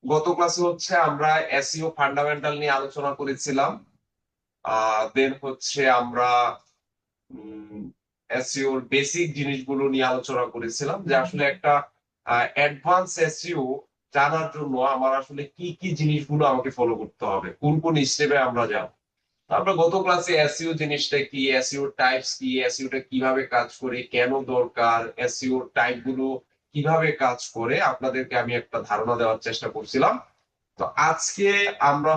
গত ক্লাসে আমরা এসইও ফান্ডামেন্টাল নিয়ে আলোচনা করেছিলাম। দেন আমরা এসইওর বেসিক জিনিসগুলো নিয়ে আলোচনা করেছিলাম, যে আসলে একটা অ্যাডভান্স এসইও জানার জন্য আমার আসলে কি কি জিনিসগুলো আমাকে ফলো করতে হবে, কোন কোন স্টেপে আমরা যাব। আমরা গত ক্লাসে এসইও জিনিসটা কি, এসইও টাইপস কি, এসইওটা কিভাবে কাজ করে, কেন দরকার, এসইও টাইপ গুলো কিভাবে কাজ করে আপনাদেরকে আমি একটা ধারণা দেওয়ার চেষ্টা করছিলাম। তো আজকে আমরা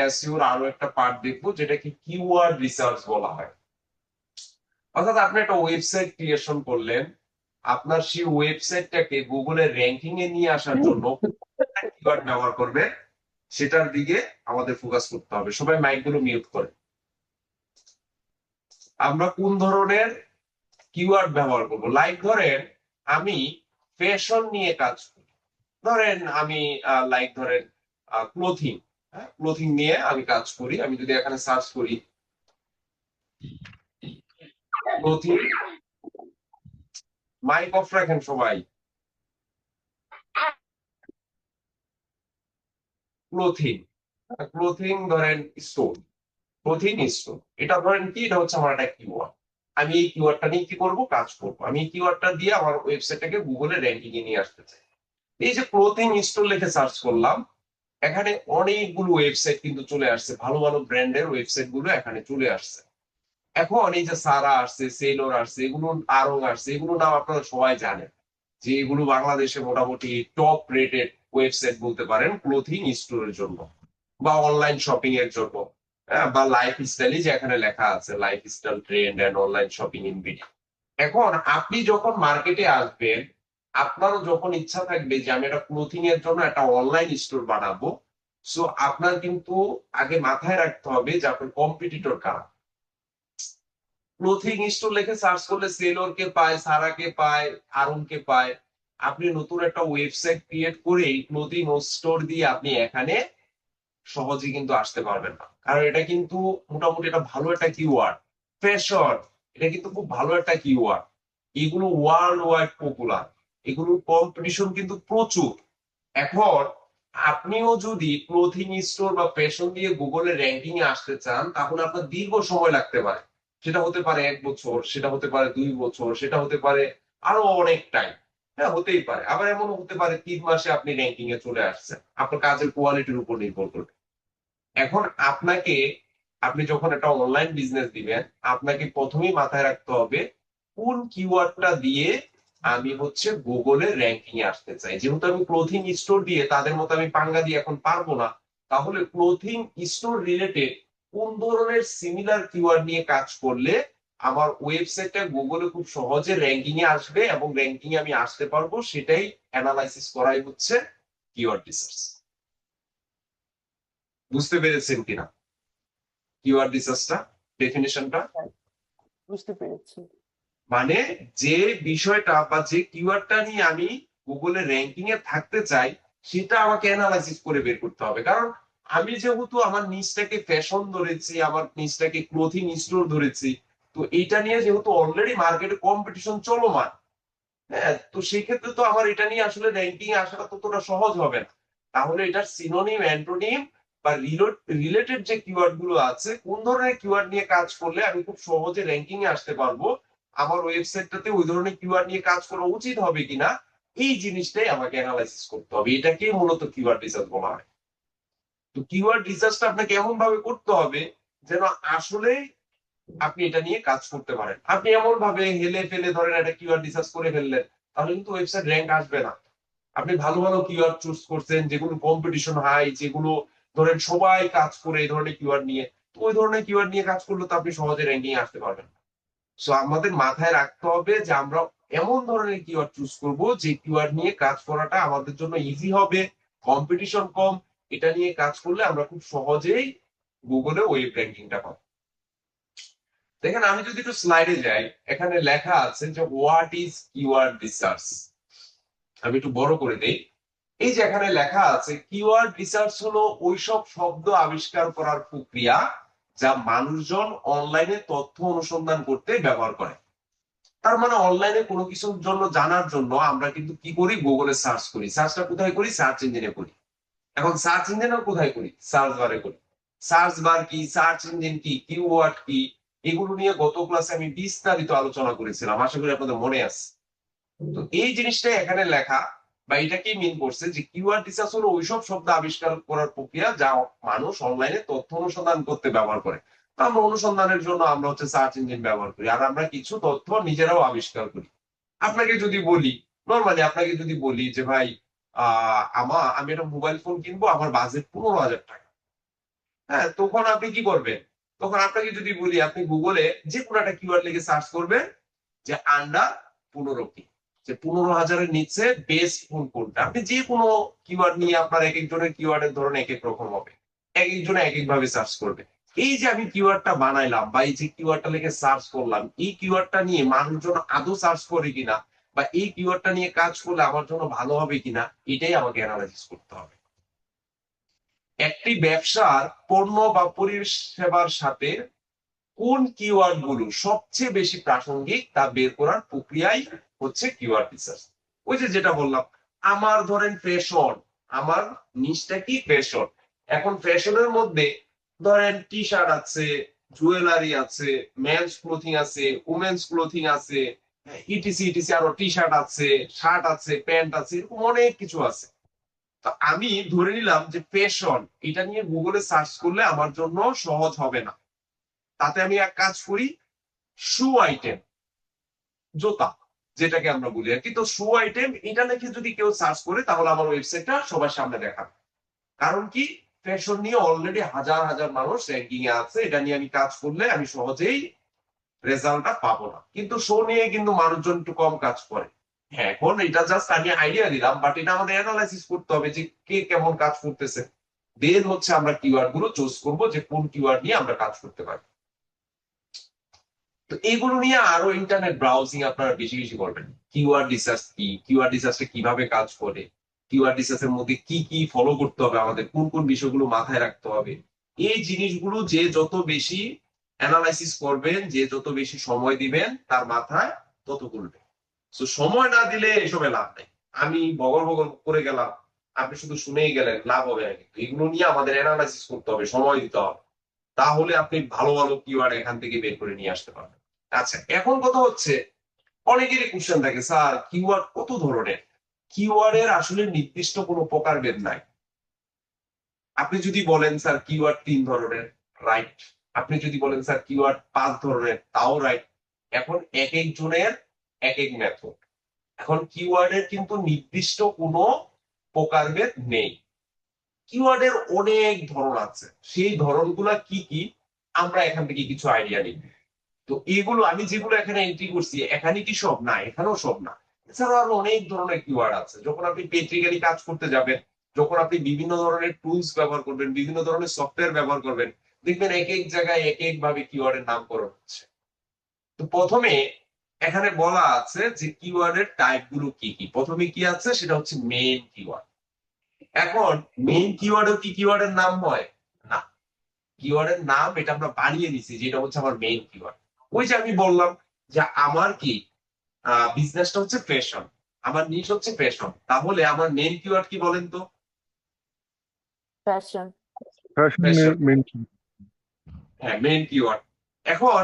এসইওর আরো একটা পার্ট দেখবো, যেটাকে কিওয়ার্ড রিসার্চ বলা হয়। অর্থাৎ আপনি একটা ওয়েবসাইট ক্রিয়েশন করলেন, আপনার সেই ওয়েবসাইটটাকে গুগলের র্যাঙ্কিং এ নিয়ে আসার জন্য কিওয়ার্ড ব্যবহার করবে, সেটার দিকে আমাদের ফোকাস করতে হবে। সবাই মাইক গুলো মিউট করে। আমরা কোন ধরনের কিওয়ার্ড ব্যবহার করব? লাইক ধরেন আমি ফ্যাশন নিয়ে কাজ করি, ধরেন আমি ধরেন ক্লোথিং, ক্লোথিং নিয়ে আমি কাজ করি। আমি যদি এখানে সার্চ করি ক্লোথিং, মাইক অফ রাখেন সবাই। ক্লোথিং, ক্লোথিং ধরেন স্টোর, ক্লোথিং স্টোর, এটা ধরেন কি, এটা আমার একটা কিওয়ার্ড। আমি এই কিওয়ার্ডটা নিয়ে কি করব, কাজ করব। আমি এই কিওয়ার্ডটা দিয়ে আমার ওয়েবসাইটটাকে গুগলে র্যাঙ্কিং এ নিয়ে আসতে চাই। এই যে ক্লোথিং স্টোর লিখে সার্চ করলাম, এখানে অনেকগুলো ওয়েবসাইট কিন্তু চলে আসছে, ভালো ভালো ব্র্যান্ডের ওয়েবসাইট গুলো এখানে চলে আসছে। এখন এই যে সারা আসছে, সেলর আসছে, এগুলো আরং আসছে, এগুলো নাম আপনারা সবাই জানেন, যে এগুলো বাংলাদেশে মোটামুটি টপ রেটেড ওয়েবসাইট বলতে পারেন ক্লোথিং স্টোরের জন্য বা অনলাইন শপিং এর জন্য। বা লাইফ স্টাইলই যে এখানে লেখা আছে, life style trend and online shopping in video. এখন আপনি যখন মার্কেটে আসবেন, আপনারও যখন ইচ্ছা থাকবে যে আমি একটা ক্লোথিং এর জন্য একটা অনলাইন স্টোর বানাবো, সো আপনার কিন্তু আগে মাথায় রাখতে হবে যে আপনার কম্পিটিটর কারা। ক্লোথিং স্টোর লিখে সার্চ করলে সেলর কে পায়, সারা কে পায়, আরং কে পায়। আপনি নতুন একটা ওয়েবসাইট ক্রিয়েট করে ক্লোথিং স্টোর দিয়ে আপনি এখানে সহজে কিন্তু আসতে পারবেন না, কারণ এটা কিন্তু মোটামুটি একটা ভালো একটা কিওয়ার্ড। ফ্যাশন, এটা কিন্তু খুব ভালো একটা কিওয়ার্ড। এগুলো ওয়ার্ল্ড ওয়াইড পপুলার, এগুলো কম্পিটিশন কিন্তু প্রচুর। এখন আপনিও যদি ক্লোথিং স্টোর বা ফ্যাশন দিয়ে গুগলে র্যাঙ্কিং এ আসতে চান, তাহলে আপনার দীর্ঘ সময় লাগতে পারে। সেটা হতে পারে 1 বছর, সেটা হতে পারে 2 বছর, সেটা হতে পারে আরো অনেক টাইম। হ্যাঁ, হতেই পারে। আবার এমন হতে পারে 3 মাসে আপনি র্যাঙ্কিং এ চলে আসছেন, আপনার কাজের কোয়ালিটির উপর নির্ভর করবে। এখন আপনাকে, আপনি যখন একটা অনলাইন বিজনেস দিবেন, আপনাকে প্রথমেই মাথায় রাখতে হবে কোন কিওয়ার্ডটা দিয়ে আমি গুগলে র্যাঙ্কিং এ আসতে চাই। যেহেতু আমি ক্লোথিং স্টোর দিয়ে তাদের মতো আমি পাঙ্গা দিয়ে এখন পারবো না, তাহলে ক্লোথিং স্টোর রিলেটেড কোন ধরনের সিমিলার কিওয়ার্ড নিয়ে কাজ করলে আমার ওয়েবসাইটটা গুগলে খুব সহজে র্যাঙ্কিং এ আসবে এবং র্যাঙ্কিং এ আমি আসতে পারবো, সেটাই অ্যানালাইসিস করাই কিওয়ার্ড রিসার্চ। বুঝতে পেরেছেন কিনা কিওয়ার্ড রিসার্চটা, ডেফিনেশনটা? হ্যাঁ, বুঝতে পেরেছি। মানে যে বিষয়টা বা যে কিওয়ার্ডটা নিয়ে আমি গুগলে র্যাঙ্কিং এ থাকতে চাই, সেটা আমাকে অ্যানালাইসিস করে বের করতে হবে। কারণ আমি যেহেতু আমার নিচটাকে ফ্যাশন ধরেছি, আমার নিচটাকে ক্লোথিং স্টোর ধরেছি, তো এটা নিয়ে যেহেতু অলরেডি মার্কেটে কম্পিটিশন চলমান, হ্যাঁ, তো সেই ক্ষেত্রে তো আমার এটা নিয়ে আসলে র্যাঙ্কিং এ আসাটা ততটা সহজ হবে না। তাহলে এটার সিনোনিম, অ্যান্টোনিম বা রিলেটেড যে কিওয়ার্ড গুলো আছে, কোন ধরনের কিওয়ার্ড নিয়ে কাজ করলে আমি খুব সহজে র্যাঙ্কিং এ আসতে পারবো, আমার ওয়েবসাইটটাতে ওই ধরনের কিওয়ার্ড নিয়ে কাজ করা উচিত হবে কিনা, এই জিনিসটাই আমাকে অ্যানালাইসিস করতে হবে। এটাকে মূলত কিওয়ার্ড রিসার্চ বলা হয়। তো কিওয়ার্ড রিসার্চটা আপনাকে এমন ভাবে করতে হবে যেন আসলে আপনি এটা নিয়ে কাজ করতে পারেন। আপনি এমন ভাবে হেলে ফেলে ধরেন একটা কিওয়ার্ড রিসার্চ করে ফেললেন, তাহলে কিন্তু ওয়েবসাইট র্যাঙ্ক আসবে না। আপনি ভালো ভালো কিওয়ার্ড চুজ করছেন, যেগুলো কম্পিটিশন হাই, যেগুলো ধরেন সবাই কাজ করে এই ধরনের কিওয়ার্ড নিয়ে, তো ওই ধরনের কিওয়ার্ড নিয়ে কাজ করলে তো আপনি সহজে র্যাঙ্কিং এ আসতে পারবেন। সো আমাদের মাথায় রাখতে হবে যে আমরা এমন ধরনের কিওয়ার্ড চুজ করব যে কিওয়ার্ড নিয়ে কাজ করাটা আমাদের জন্য ইজি হবে, কম্পিটিশন কম। এটা নিয়ে কাজ করলে আমরা খুব সহজেই গুগলে ওয়েব র্যাঙ্কিংটা পাবো। দেখেন, আমি যদি একটু স্লাইডে যাই, এখানে লেখা আছে যে হোয়াট ইজ কিওয়ার্ড রিসার্চ। আমি একটু বড় করে দেই। এই যে এখানে লেখা আছে, কিওয়ার্ড রিসার্চ হলো ওইসব শব্দ আবিষ্কার করার প্রক্রিয়া যা মানুষজন অনলাইনে তথ্য অনুসন্ধান করতে ব্যবহার করে। তার মানে অনলাইনে কোনো কিছুর জন্য জানার জন্য আমরা কিন্তু কি করি, গুগলে সার্চ করি। সার্চটা কোথায় করি? সার্চ ইঞ্জিনে করি। এখন সার্চ ইঞ্জিনও কোথায় করি? সার্চ বারে করি। সার্চ বার কি, সার্চ ইঞ্জিন কি, কিওয়ার্ড কি, এগুলো নিয়ে গত ক্লাসে আমি বিস্তারিত আলোচনা করেছিলাম, আশা করি আপনাদের মনে আছে। তো এই জিনিসটাই এখানে লেখা বা এটাকেই মিন করছে যে কিওয়ার্ড রিসার্চ হলো ওইসব শব্দ আবিষ্কার করার প্রক্রিয়া যা মানুষ অনলাইনে তথ্য অনুসন্ধান করতে ব্যবহার করে। তো আমরা অনুসন্ধানের জন্য আমরা হচ্ছে সার্চ ইঞ্জিন ব্যবহার করি, আর আমরা কিছু তথ্য নিজেরাও আবিষ্কার করি। আপনাকে যদি বলি, নর্মালি আপনাকে যদি বলি যে ভাই আমি একটা মোবাইল ফোন কিনবো, আমার বাজেট 15,000 টাকা, হ্যাঁ, তখন আপনি কি করবেন? তখন আপনাকে যদি বলি আপনি গুগলে যে কোনো একটা কিওয়ার্ড লিখে সার্চ করবেন যে আন্ডার 15 কি, যে 15,000-এর নিচে বেস্ট ফোন কোনটা। আপনি যে কোনো কিওয়ার্ড নিয়ে আপনার এক একজনের কিওয়ার্ডের ধরন এক এক রকম হবে, এক একজনে এক এক ভাবে সার্চ করবে। এই যে আমি কিওয়ার্ডটা বানাইলাম বা এই যে কিওয়ার্ডটা লিখে সার্চ করলাম, এই কিওয়ার্ডটা নিয়ে মানুষজন আদৌ সার্চ করে কিনা বা এই কিওয়ার্ডটা নিয়ে কাজ করলে আমার জন্য ভালো হবে কিনা, এটাই আমাকে অ্যানালাইসিস করতে হবে। একটি ব্যবসার পণ্য বা পরিষেবার সাথে কোন কিওয়ার্ড গুলো সবচেয়ে বেশি প্রাসঙ্গিক তা বের করার প্রক্রিয়াই হচ্ছে কিওয়ার্ড রিসার্চ। ওই যে যেটা বললাম, আমার ধরেন ফ্যাশন, আমার নিশটা কি ফ্যাশন। এখন ফ্যাশনের মধ্যে ধরেন টি শার্ট আছে, জুয়েলারি আছে, মেন্স ক্লোথিং আছে, উমেন্স ক্লোথিং আছে, ইটিসি ইটিসি, আরো টি শার্ট আছে, শার্ট আছে, প্যান্ট আছে, এরকম অনেক কিছু আছে। তো আমি ধরে নিলাম যে ফ্যাশন, এটা নিয়ে গুগলে সার্চ করলে আমার জন্য সহজ হবে না। তাতে আমি এক কাজ করি, শু আইটেম, জুতা যেটাকে আমরা বলি আর কি। তো শু আইটেম এটা লিখে যদি কেউ সার্চ করে তাহলে আমার ওয়েবসাইটটা সবার সামনে দেখাবে। কারণ কি, ফ্যাশন নিয়ে অলরেডি হাজার হাজার মানুষ র্যাঙ্কিং এ আছে, এটা নিয়ে আমি কাজ করলে আমি সহজেই রেজাল্টটা পাবো না। কিন্তু শো নিয়ে কিন্তু মানুষজন একটু কম কাজ করে। হ্যাঁ, এখন এটা জাস্ট আমি আইডিয়া দিলাম, বাট এটা আমাদের অ্যানালাইসিস করতে হবে যে কে কেমন কাজ করতেছে। দেন হচ্ছে আমরা কিওয়ার্ড গুলো চুজ করবো যে কোন কিওয়ার্ড নিয়ে আমরা কাজ করতে পারি। তো এইগুলো নিয়ে আরো ইন্টারনেট ব্রাউজিং আপনারা বেশি বেশি করবেন। কিওয়ার্ড রিসার্চ কি, কিওয়ার্ড রিসার্চটা কিভাবে কাজ করে, কিওয়ার্ড রিসার্চের মধ্যে কি কি ফলো করতে হবে, আমাদের কোন কোন বিষয়গুলো মাথায় রাখতে হবে, এই জিনিসগুলো যে যত বেশি অ্যানালাইসিস করবেন, যে যত বেশি সময় দিবেন, তার মাথায় তত করবে। তো সময় না দিলে এসবে লাভ নেই। আমি বগর বগর করে গেলাম, আপনি শুধু শুনেই গেলেন, লাভ হবে না। কিন্তু এগুলো নিয়ে আমাদের অ্যানালাইসিস করতে হবে, সময় দিতে হবে, তাহলে আপনি ভালো ভালো কিওয়ার্ড এখান থেকে বের করে নিয়ে আসতে পারবেন। আচ্ছা, এখন কথা হচ্ছে, অনেকেরই কোশ্চেন থাকে, স্যার কিওয়ার্ড কত ধরনের? কিওয়ার্ডের আসলে নির্দিষ্ট কোনো প্রকারভেদ নাই। আপনি যদি বলেন স্যার কিওয়ার্ড 3 ধরনের, রাইট। আপনি যদি বলেন স্যার কিওয়ার্ড 5 ধরনের, তাও রাইট। এখন এক একজনের এক এক মেথড। এখন কিওয়ার্ডের কিন্তু নির্দিষ্ট কোনো প্রকারভেদ নেই। কিওয়ার্ডের অনেক ধরন আছে, সেই ধরনগুলা কি কি আমরা এখান থেকে কিছু আইডিয়া নিই। তো এগুলো আমি যেগুলো এখানে এন্ট্রি করছি, এখানে কি সব না? এখানেও সব না। এছাড়াও আরো অনেক ধরনের কিওয়ার্ড আছে। যখন আপনি প্র্যাকটিক্যালি কাজ করতে যাবেন, যখন আপনি বিভিন্ন ধরনের টুলস ব্যবহার করবেন, বিভিন্ন ধরনের সফটওয়্যার ব্যবহার করবেন, দেখবেন এক এক জায়গায় এক এক ভাবে কিওয়ার্ডের নামকরণ হচ্ছে। তো প্রথমে এখানে বলা আছে যে কিওয়ার্ডের টাইপ গুলো কি কি। প্রথমে কি আছে, সেটা হচ্ছে মেইন কিওয়ার্ড। এখন মেইন কিওয়ার্ডও কি কিওয়ার্ডের নাম হয়? না, কিওয়ার্ডের নাম এটা আমরা বানিয়ে নিছি, যেটা হচ্ছে আমার মেইন কিওয়ার্ড। ওই যে আমি বললাম যে আমার কি বিজনেসটা হচ্ছে ফ্যাশন, আমার নিশ হচ্ছে ফ্যাশন, তাহলে আমার মেইন কিওয়ার্ড কি বলেন তো? ফ্যাশন। Fashion fashion, mention. হ্যাঁ, মেইন কিওয়ার্ড। এখন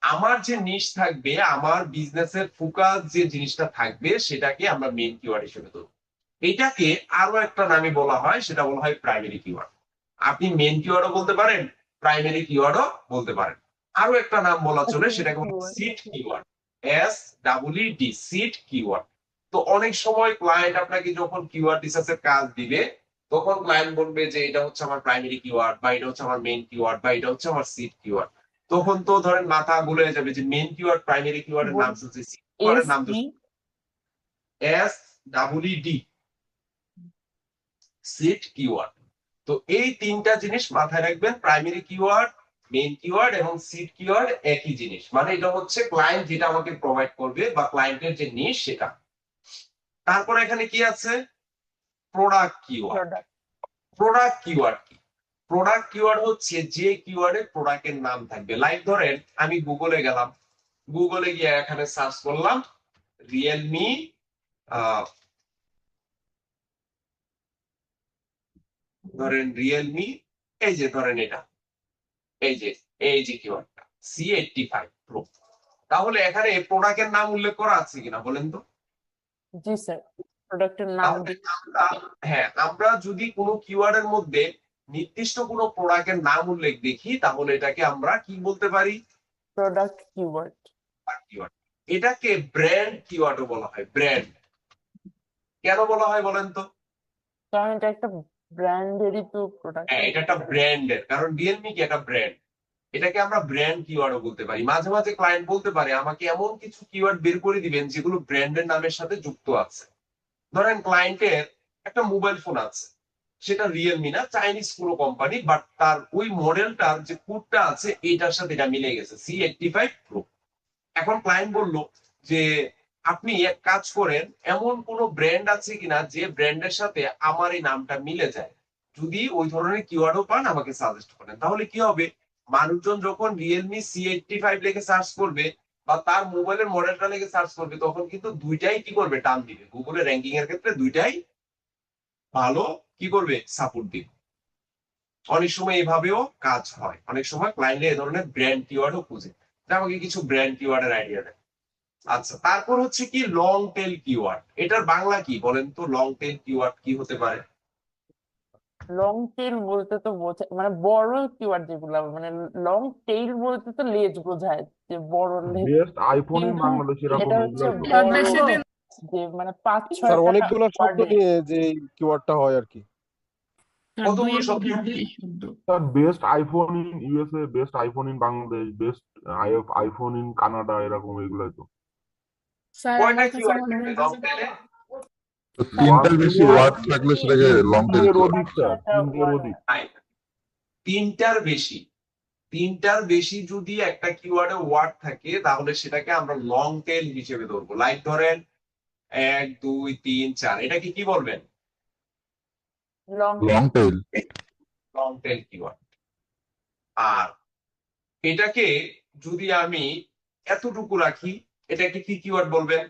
আমার যে নিশ থাকবে, আমার বিজনেসের ফোকাস যে জিনিসটা থাকবে, সেটাকে আমরা মেইন কিওয়ার্ড হিসেবে ধরবো। এটাকে আরো একটা নামে বলা হয়, সেটা বলা হয় প্রাইমারি কিওয়ার্ড। আপনি মেইন কিওয়ার্ডও বলতে পারেন, প্রাইমারি কিওয়ার্ডও বলতে পারেন। আরো একটা নাম বলা চলে, সেটাকে বলা হয় seed keyword. SEED, seed keyword. তো অনেক সময় ক্লায়েন্ট আপনাকে যখন কিওয়ার্ড রিসার্চের কাজ দিবে, তখন ক্লায়েন্ট বলবে যে এটা হচ্ছে আমার প্রাইমারি কিওয়ার্ড, বা এটা হচ্ছে আমার মেইন কিওয়ার্ড, বা এটা হচ্ছে আমার সিড কিওয়ার্ড। তখন তো ধরেন মাথা গুলে যাবে যে মেইন কিওয়ার্ড প্রাইমারি কিওয়ার্ডের নাম শুনছি, সিড কিওয়ার্ডের নাম তো SE SEED, সিড কিওয়ার্ড। তো এই তিনটা জিনিস মাথায় রাখবেন, প্রাইমারি কিওয়ার্ড, মেইন কিওয়ার্ড এবং সিড কিওয়ার্ড একই জিনিস। মানে এটা হচ্ছে ক্লায়েন্ট যেটা আমাকে প্রোভাইড করবে বা ক্লায়েন্টের যে নিশ সেটা। তারপর এখানে কি আছে? Product keyword. Product. Product keyword কি? প্রোডাক্ট কিওয়ার্ড হচ্ছে যে কিওয়ার্ডে প্রোডাক্টের নাম থাকবে। লাইক ধরেন আমি গুগলে গেলাম, গুগলে গিয়ে এখানে সার্চ করলাম রিয়েলমি ধরেন রিয়েলমি, এই যে ধরেন এটা, এই যে কিওয়ার্ডটা C85 Pro, তাহলে এখানে প্রোডাক্টের নাম উল্লেখ করা আছে কিনা বলেন তো? জি স্যার, প্রোডাক্টের নাম তাহলে আমরা যদি কোনো কিওয়ার্ডের মধ্যে নির্দিষ্ট কোনো প্রোডাক্টের নাম উল্লেখ দেখি, তাহলে এটাকে আমরা কি বলতে পারি? Product keyword. কিওয়ার্ড। এটাকে ব্র্যান্ড কিওয়ার্ডও বলা হয়। ব্র্যান্ড কেন বলা হয় বলেন তো? কারণ এটা একটা ব্র্যান্ডেরই তো প্রোডাক্ট। হ্যাঁ, এটা একটা ব্র্যান্ডের, কারণ রিয়েলমি কি একটা ব্র্যান্ড, এটাকে আমরা ব্র্যান্ড কিওয়ার্ডও বলতে পারি। মাঝে মাঝে ক্লায়েন্ট বলতে পারে আমাকে এমন কিছু কিওয়ার্ড বের করে দিবেন যেগুলো ব্র্যান্ডের নামের সাথে যুক্ত আছে। ধরেন ক্লায়েন্টের একটা মোবাইল ফোন আছে, সেটা রিয়েলমি না, চাইনিজ কোনো কোম্পানি, বাট তার ওই মডেলটার যে কোডটা আছে এটার সাথে এটা মিলে গেছে, C85 Pro। এখন ক্লায়েন্ট বলল যে আপনি এক কাজ করেন, এমন কোন ব্র্যান্ড আছে কিনা যে ব্র্যান্ডের সাথে আমার এই নামটা মিলে যায়, যদি ওই ধরনের কিওয়ার্ডও পান আমাকে সাজেস্ট করেন। তাহলে কি হবে, মানুষজন যখন রিয়েলমি C85 লিখে সার্চ করবে বা তার মোবাইলের মডেলটা লিখে সার্চ করবে, তখন কিন্তু দুইটাই কি করবে, টান দিবে। গুগলে র্যাঙ্কিং এর ক্ষেত্রে দুইটাই ভালো কি করবে, সাপোর্ট দিবে। অনেক সময় এভাবেও কাজ হয়, অনেক সময় ক্লায়েন্টে এই ধরনের ব্র্যান্ড কিওয়ার্ডও খুঁজে। আমাকে কিছু ব্র্যান্ড কিওয়ার্ডের আইডিয়া দেয়। আচ্ছা, তারপর হচ্ছে কি লং টেল কিওয়ার্ড। এটার বাংলা কি বলেন তো? লং টেল কিওয়ার্ড কি হতে পারে? লং টেইল বলতে তো বোঝায় মানে বড় কিওয়ার্ড যেগুলো, মানে লং টেইল বলতে তো লেজ বোঝায়, যে বড় লেজ। বেস্ট আইফোন ইন কিন্তু বাংলাদেশ এরকম এটা হচ্ছে এগুলাই তো। বড়, বেশি দিন যে মানে 5-6টা স্যার অনেকগুলো শব্দ ওয়ার্ডে। নিয়ে যে কিওয়ার্ডটা হয় আর কি। কতগুলো শব্দ? শব্দ। Sir best iPhone in USA, best iPhone in Bangladesh, best iPhone in Canada, এরকম এগুলাই তো। স্যার কয়টা আমার কাছে কিওয়ার্ড মনে হয় লং টেলে? তো তিনটার বেশি One ওয়ার্ড থাকলে সেটাকে লং টেল তিনের কিওয়ার্ড। অধিক স্যার, 5-6টা তিনের ওয়ার্ড। অধিক। তিনটার বেশি, তিনটার বেশি যদি একটা কিওয়ার্ডে ওয়ার্ড থাকে, তাহলে সেটাকে আমরা লং টেল হিসেবে ধরবো। লাইক ধরেন 1 2 3 4, এটাকে কি বলবেন? Long long tail. Long tail keyword. আর এটাকে যদি আমি এতটুকু রাখি, এটাকে কি কিওয়ার্ড বলবেন?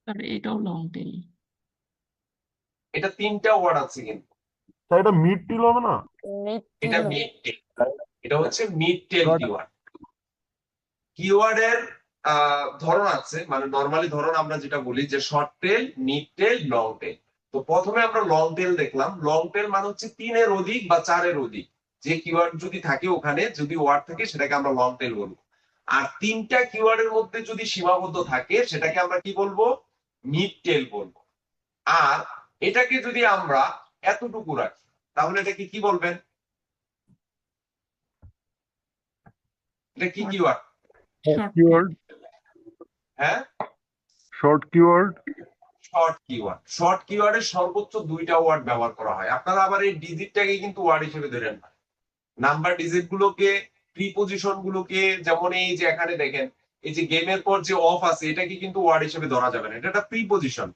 স্যার এটাও লং টেল। এটা তিনটা ওয়ার্ড আছে কিন্তু। স্যার এটা মিড টিল হবে না? এটা মিড টেল, এটা হচ্ছে মিড টেল কিওয়ার্ড। কিওয়ার্ডের ধরন আছে, মানে নরমালি ধরন আমরা যেটা বলি যে শর্ট টেল, মিড টেল, লং টেল। তো প্রথমে আমরা লং টেল দেখলাম। লং টেল মানে হচ্ছে 3-এর অধিক বা 4-এর অধিক যে কিওয়ার্ড যদি থাকে, ওখানে যদি ওয়ার্ড থাকে সেটাকে আমরা লং টেল বলবো। আর 3টা কিওয়ার্ডের মধ্যে যদি সীমাবদ্ধ থাকে সেটাকে আমরা কি বলবো, মিড টেল বলবো। আর এটাকে যদি আমরা এতটুকু রাখি, তাহলে এটাকে কি বলবেন? এটা কি কিওয়ার্ড? কিওয়ার্ড, হ্যাঁ, short keyword. Short keyword. Short কিওয়ার্ডের সর্বোচ্চ 2টা ওয়ার্ড ব্যবহার করা হয়। আপনারা আবার এই ডিজিটটাকে কিন্তু ওয়ার্ড হিসেবে ধরেন না। নাম্বার ডিজিট গুলোকে, প্রিপোজিশন গুলোকে, যেমন এই যে এখানে দেখেন এই যে গেমের পর যে অফ আছে, এটাকে কিন্তু ওয়ার্ড হিসেবে ধরা যাবে না, এটা একটা প্রিপোজিশন,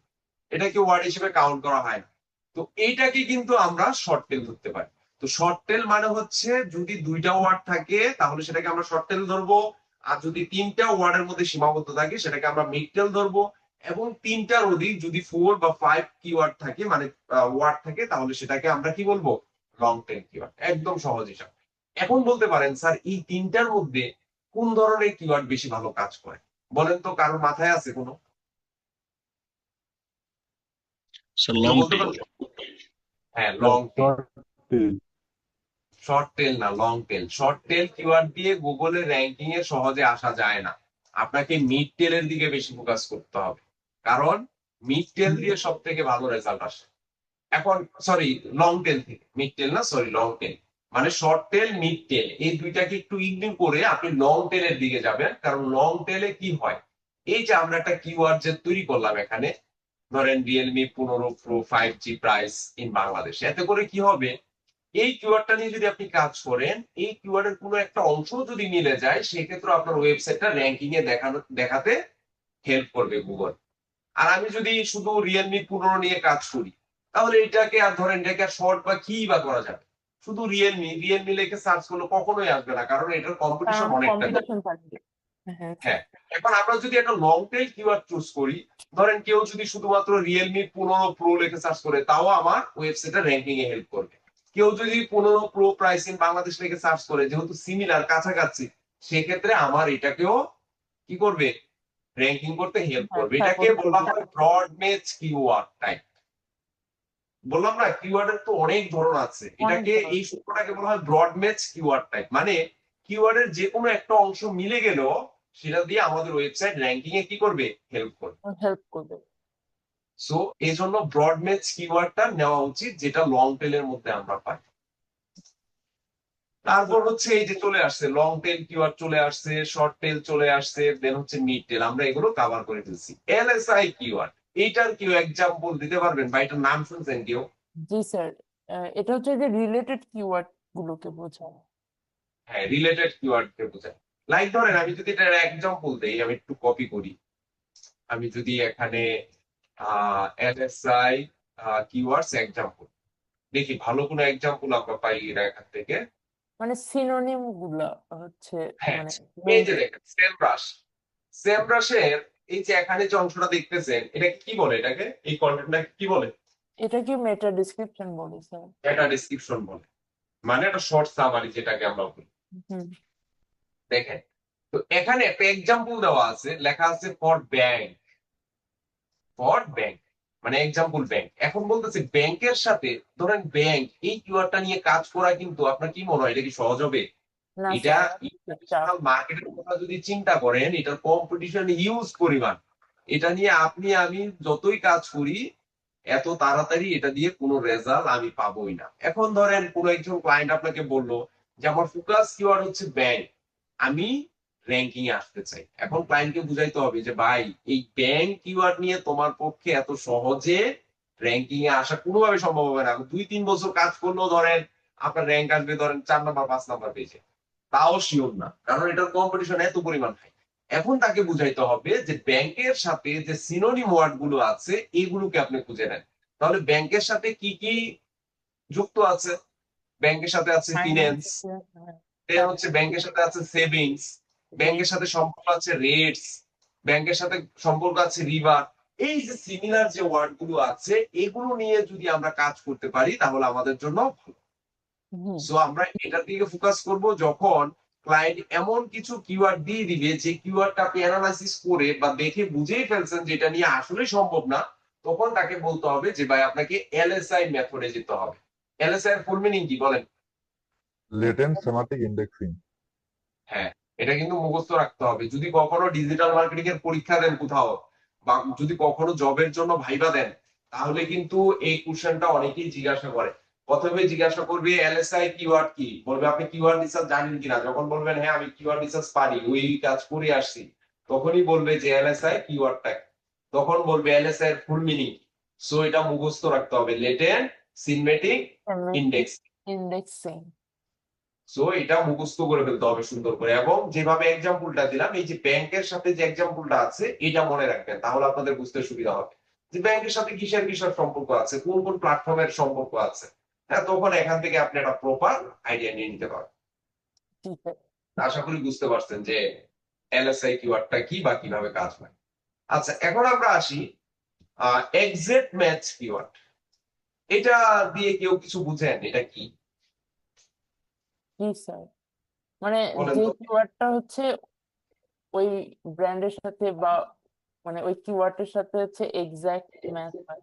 এটাকে ওয়ার্ড হিসেবে কাউন্ট করা হয় না। তো এইটাকে কিন্তু আমরা শর্ট টেল ধরতে পারি। তো শর্ট টেল মানে হচ্ছে যদি 2টা ওয়ার্ড থাকে তাহলে সেটাকে আমরা শর্ট টেল ধরবো, আর যদি 3টা ওয়ার্ডের মধ্যে সীমাবদ্ধ থাকে সেটাকে আমরা মিড টেল ধরবো, এবং 3টার অধিক যদি 4 বা 5 কিওয়ার্ড থাকে, মানে ওয়ার্ড থাকে, তাহলে সেটাকে আমরা কি বলবো, লং টেল কিওয়ার্ড। একদম সহজ হিসাব। এখন বলতে পারেন স্যার এই 3টার মধ্যে কোন ধরনের কিওয়ার্ড বেশি ভালো কাজ করে বলেন তো? কারোর মাথায় আছে কোনো? বলতে পারবেন? হ্যাঁ, লং টেল। শর্ট টেল না, long tail. Short tail keyword দিয়ে গুগলের র্যাঙ্কিং এ সহজে আসা যায় না, আপনাকে মিড টেলের দিকে বেশি ফোকাস করতে হবে, কারণ মিড টেল দিয়ে সব থেকে ভালো রেজাল্ট আসে। এখন সরি, লং টেল থেকে মিড টেল না, সরি লং টেল, মানে শর্ট টেল মিড টেল এই দুইটাকে একটু ইগনোর করে আপনি লং টেলের দিকে যাবেন। কারণ লং টেলে কি হয়, এই যে আমরা একটা কিওয়ার্ড যে তৈরি করলাম এখানে, ধরেন Realme 15 Pro 5G price in Bangladesh, এতে করে কি হবে, এই কিওয়ার্ডটা নিয়ে যদি আপনি কাজ করেন, এই কিওয়ার্ডের কোনো একটা অংশ যদি মিলে যায়, সেক্ষেত্রে আপনার ওয়েবসাইটটা র্যাঙ্কিং এ দেখাতে হেল্প করবে গুগল। আর আমি যদি শুধু রিয়েলমি 15 নিয়ে কাজ করি, তাহলে এটাকে আর ধরেন এটাকে আর শর্ট বা কি বা করা যাবে, শুধু রিয়েলমি লিখে সার্চ করলে কখনোই আসবে না, কারণ এটার কম্পিটিশন অনেকটা। কম্পিটিশন থাকবে। হ্যাঁ হ্যাঁ, এখন আমরা যদি একটা লং টেল কিওয়ার্ড চুজ করি, ধরেন কেউ যদি শুধুমাত্র রিয়েলমি 15 প্রো লিখে সার্চ করে, তাও আমার ওয়েবসাইটে র্যাঙ্কিং এ হেল্প করবে। কেউ যদি 15 প্রো প্রাইস ইন বাংলাদেশ লিখে সার্চ করে, যেহেতু সিমিলার কাছাকাছি, সেক্ষেত্রে আমার এটাকেও কি করবে, র্যাঙ্কিং করতে হেল্প করবে। এটাকে সাপোর্ট বলা করবে। হয় ব্রড ম্যাচ কিওয়ার্ড টাইপ। বললাম না, কিওয়ার্ডের তো অনেক ধরন আছে, এটাকে ধরন। এই সূত্রটাকে বলা হয় ব্রড ম্যাচ কিওয়ার্ড টাইপ। মানে কিওয়ার্ডের যে কোনো একটা অংশ মিলে গেলেও সেটা দিয়ে আমাদের ওয়েবসাইট র্যাঙ্কিং এ কি করবে, হেল্প করবে। হেল্প করবে। সো এই জন্য ব্রড ম্যাচ কিওয়ার্ডটা নেওয়া উচিত, যেটা লং টেলের মধ্যে আমরা পাই। তারপর হচ্ছে এই যে চলে আসছে লং টেল কিওয়ার্ড, চলে আসছে শর্ট টেল, চলে আসছে, দেন হচ্ছে মিড টেল, আমরা এগুলো কভার করে ফেলছি। এলএসআই কিওয়ার্ড, এইটার কেউ এক্সাম্পল দিতে পারবেন বা এটার নাম শুনছেন কেউ? জি স্যার, এটা হচ্ছে যে রিলেটেড কিওয়ার্ড গুলোকে বোঝায়। হ্যাঁ, রিলেটেড কিওয়ার্ড কে বোঝায়। লাইক ধরেন আমি যদি এটার এক্সাম্পল দেই, আমি একটু কপি করি। আমি যদি এখানে এলএসআই কিওয়ার্ডস এক্সাম্পল দেখি, ভালো কোনো এক্সাম্পল আমরা পাই এর এখান থেকে। মানে সিনোনিম গুলা হচ্ছে হ্যাঁ, মানে এই যে দেখেন সেমব্রাশ, সেমব্রাশের এই যে এখানে যে অংশটা দেখতেছেন, এটা কি বলে, এটাকে এই কন্টেন্টটা কি বলে? এটা কি মেটা ডেসক্রিপশন বলে স্যার? এটা ডেসক্রিপশন বলে, মানে একটা শর্ট সামারি যেটাকে আমরা বলি। হুম। দেখেন, তো এখানে একটা এক্সাম্পল দেওয়া আছে, লেখা আছে ফর ব্যাংক, ফর ব্যাংক মানে এক্সাম্পল ব্যাংক। এখন বলতেছে ব্যাংকের সাথে, ধরেন ব্যাংক, এই কিওয়ার্ডটা নিয়ে কাজ করা কিন্তু আপনার কি মনে হয় এটা কি সহজ হবে? না এটা স্যার, ইন্টারন্যাশনাল মার্কেটের কথা যদি চিন্তা করেন, এটার কম্পিটিশন হিউজ পরিমাণ। এটা নিয়ে আপনি আমি যতই কাজ করি, এত তাড়াতাড়ি এটা দিয়ে কোনো রেজাল্ট আমি পাবোই না। এখন ধরেন কোনো একজন ক্লায়েন্ট আপনাকে বললো যে আমার ফোকাস কিওয়ার্ড হচ্ছে ব্যাংক, আমি র্যাঙ্কিং এ আসতে চাই। এখন ক্লায়েন্টকে বুঝাইতে হবে যে ভাই, এই ব্যাংক কিওয়ার্ড নিয়ে তোমার পক্ষে এত সহজে র্যাঙ্কিং এ আসা কোনোভাবে সম্ভব হবে না। 2-3 বছর কাজ করলেও ধরেন আপনার র্যাঙ্ক আসবে ধরেন 4 নাম্বার 5 নাম্বার পেজে, তাও শিওর না, কারণ এটার কম্পিটিশন এত পরিমাণ হাই। এখন তাকে বুঝাইতে হবে যে ব্যাংকের সাথে যে সিনোনিম ওয়ার্ড গুলো আছে এগুলোকে আপনি খুঁজে নেন। তাহলে ব্যাংকের সাথে কি কি যুক্ত আছে? ব্যাংকের সাথে আছে ফিন্যান্স, হচ্ছে ব্যাংকের সাথে আছে সেভিংস, ব্যাংকের সাথে সম্পর্ক আছে রেটস, ব্যাংকের সাথে সম্পর্ক আছে রিভার। এই যে সিমিলার যে ওয়ার্ড গুলো আছে, এগুলো নিয়ে যদি আমরা কাজ করতে পারি তাহলে আমাদের জন্য ভালো। সো আমরা এটার দিকে ফোকাস করব, যখন ক্লায়েন্ট এমন কিছু কিওয়ার্ড দিয়ে দিবে যে কিওয়ার্ডটা আপনি অ্যানালাইসিস করে বা দেখে বুঝেই ফেলছেন যে এটা নিয়ে আসলে সম্ভব না, তখন তাকে বলতে হবে যে ভাই আপনাকে এলএসআই মেথডে যেতে হবে। এলএসআই এর ফুল মিনিং কি বলেন? latent semantic indexing. হ্যাঁ, এটা কিন্তু মুখস্থ রাখতে হবে। যদি কখনো ডিজিটাল মার্কেটিং এর পরীক্ষা দেন কোথাও, বা যদি কখনো জবের জন্য ভাইবা দেন, তাহলে কিন্তু এই কোশ্চেনটা অনেকেই জিজ্ঞাসা করে। প্রথমে জিজ্ঞাসা করবে এলএসআই কিওয়ার্ড কি, বলবে আপনি কিওয়ার্ড রিসার্চ জানেন কিনা। যখন বলবেন হ্যাঁ আমি কিওয়ার্ড রিসার্চ পারি, ওই কাজ করে আসছি, তখনই বলবে যে এলএসআই কিওয়ার্ডটা, তখন বলবে এলএসআই এর ফুল মিনিং। সো এটা মুখস্থ রাখতে হবে, লেটেন্ট সিনমেটিক ইন্ডেক্স। ইন্ডেক্সিং। সো এটা মুখস্থ করে ফেলতে হবে সুন্দর করে। এবং যেভাবে এক্সাম্পলটা দিলাম, এই যে ব্যাংকের সাথে যে এক্সাম্পলটা আছে এটা মনে রাখবেন, তাহলে আপনাদের বুঝতে সুবিধা হবে যে ব্যাংকের সাথে কিসের কিসের সম্পর্ক আছে, কোন কোন প্ল্যাটফর্মের সম্পর্ক আছে। হ্যাঁ, তখন এখান থেকে আপনি একটা প্রপার আইডিয়া নিয়ে নিতে পারবেন। ঠিক আছে। আশা করি বুঝতে পারছেন যে এলএসআই কিওয়ার্ডটা কি বা কিভাবে কাজ হয়। আচ্ছা, এখন আমরা আসি এক্সাক্ট ম্যাচ কিওয়ার্ড। এটা দিয়ে কেউ কিছু বুঝেন এটা কি? জি স্যার, মানে বলেন যে তো। কিওয়ার্ডটা হচ্ছে ওই ব্র্যান্ডের সাথে বা মানে ওই কিওয়ার্ডের সাথে হচ্ছে এক্সাক্ট ম্যাচ হয়।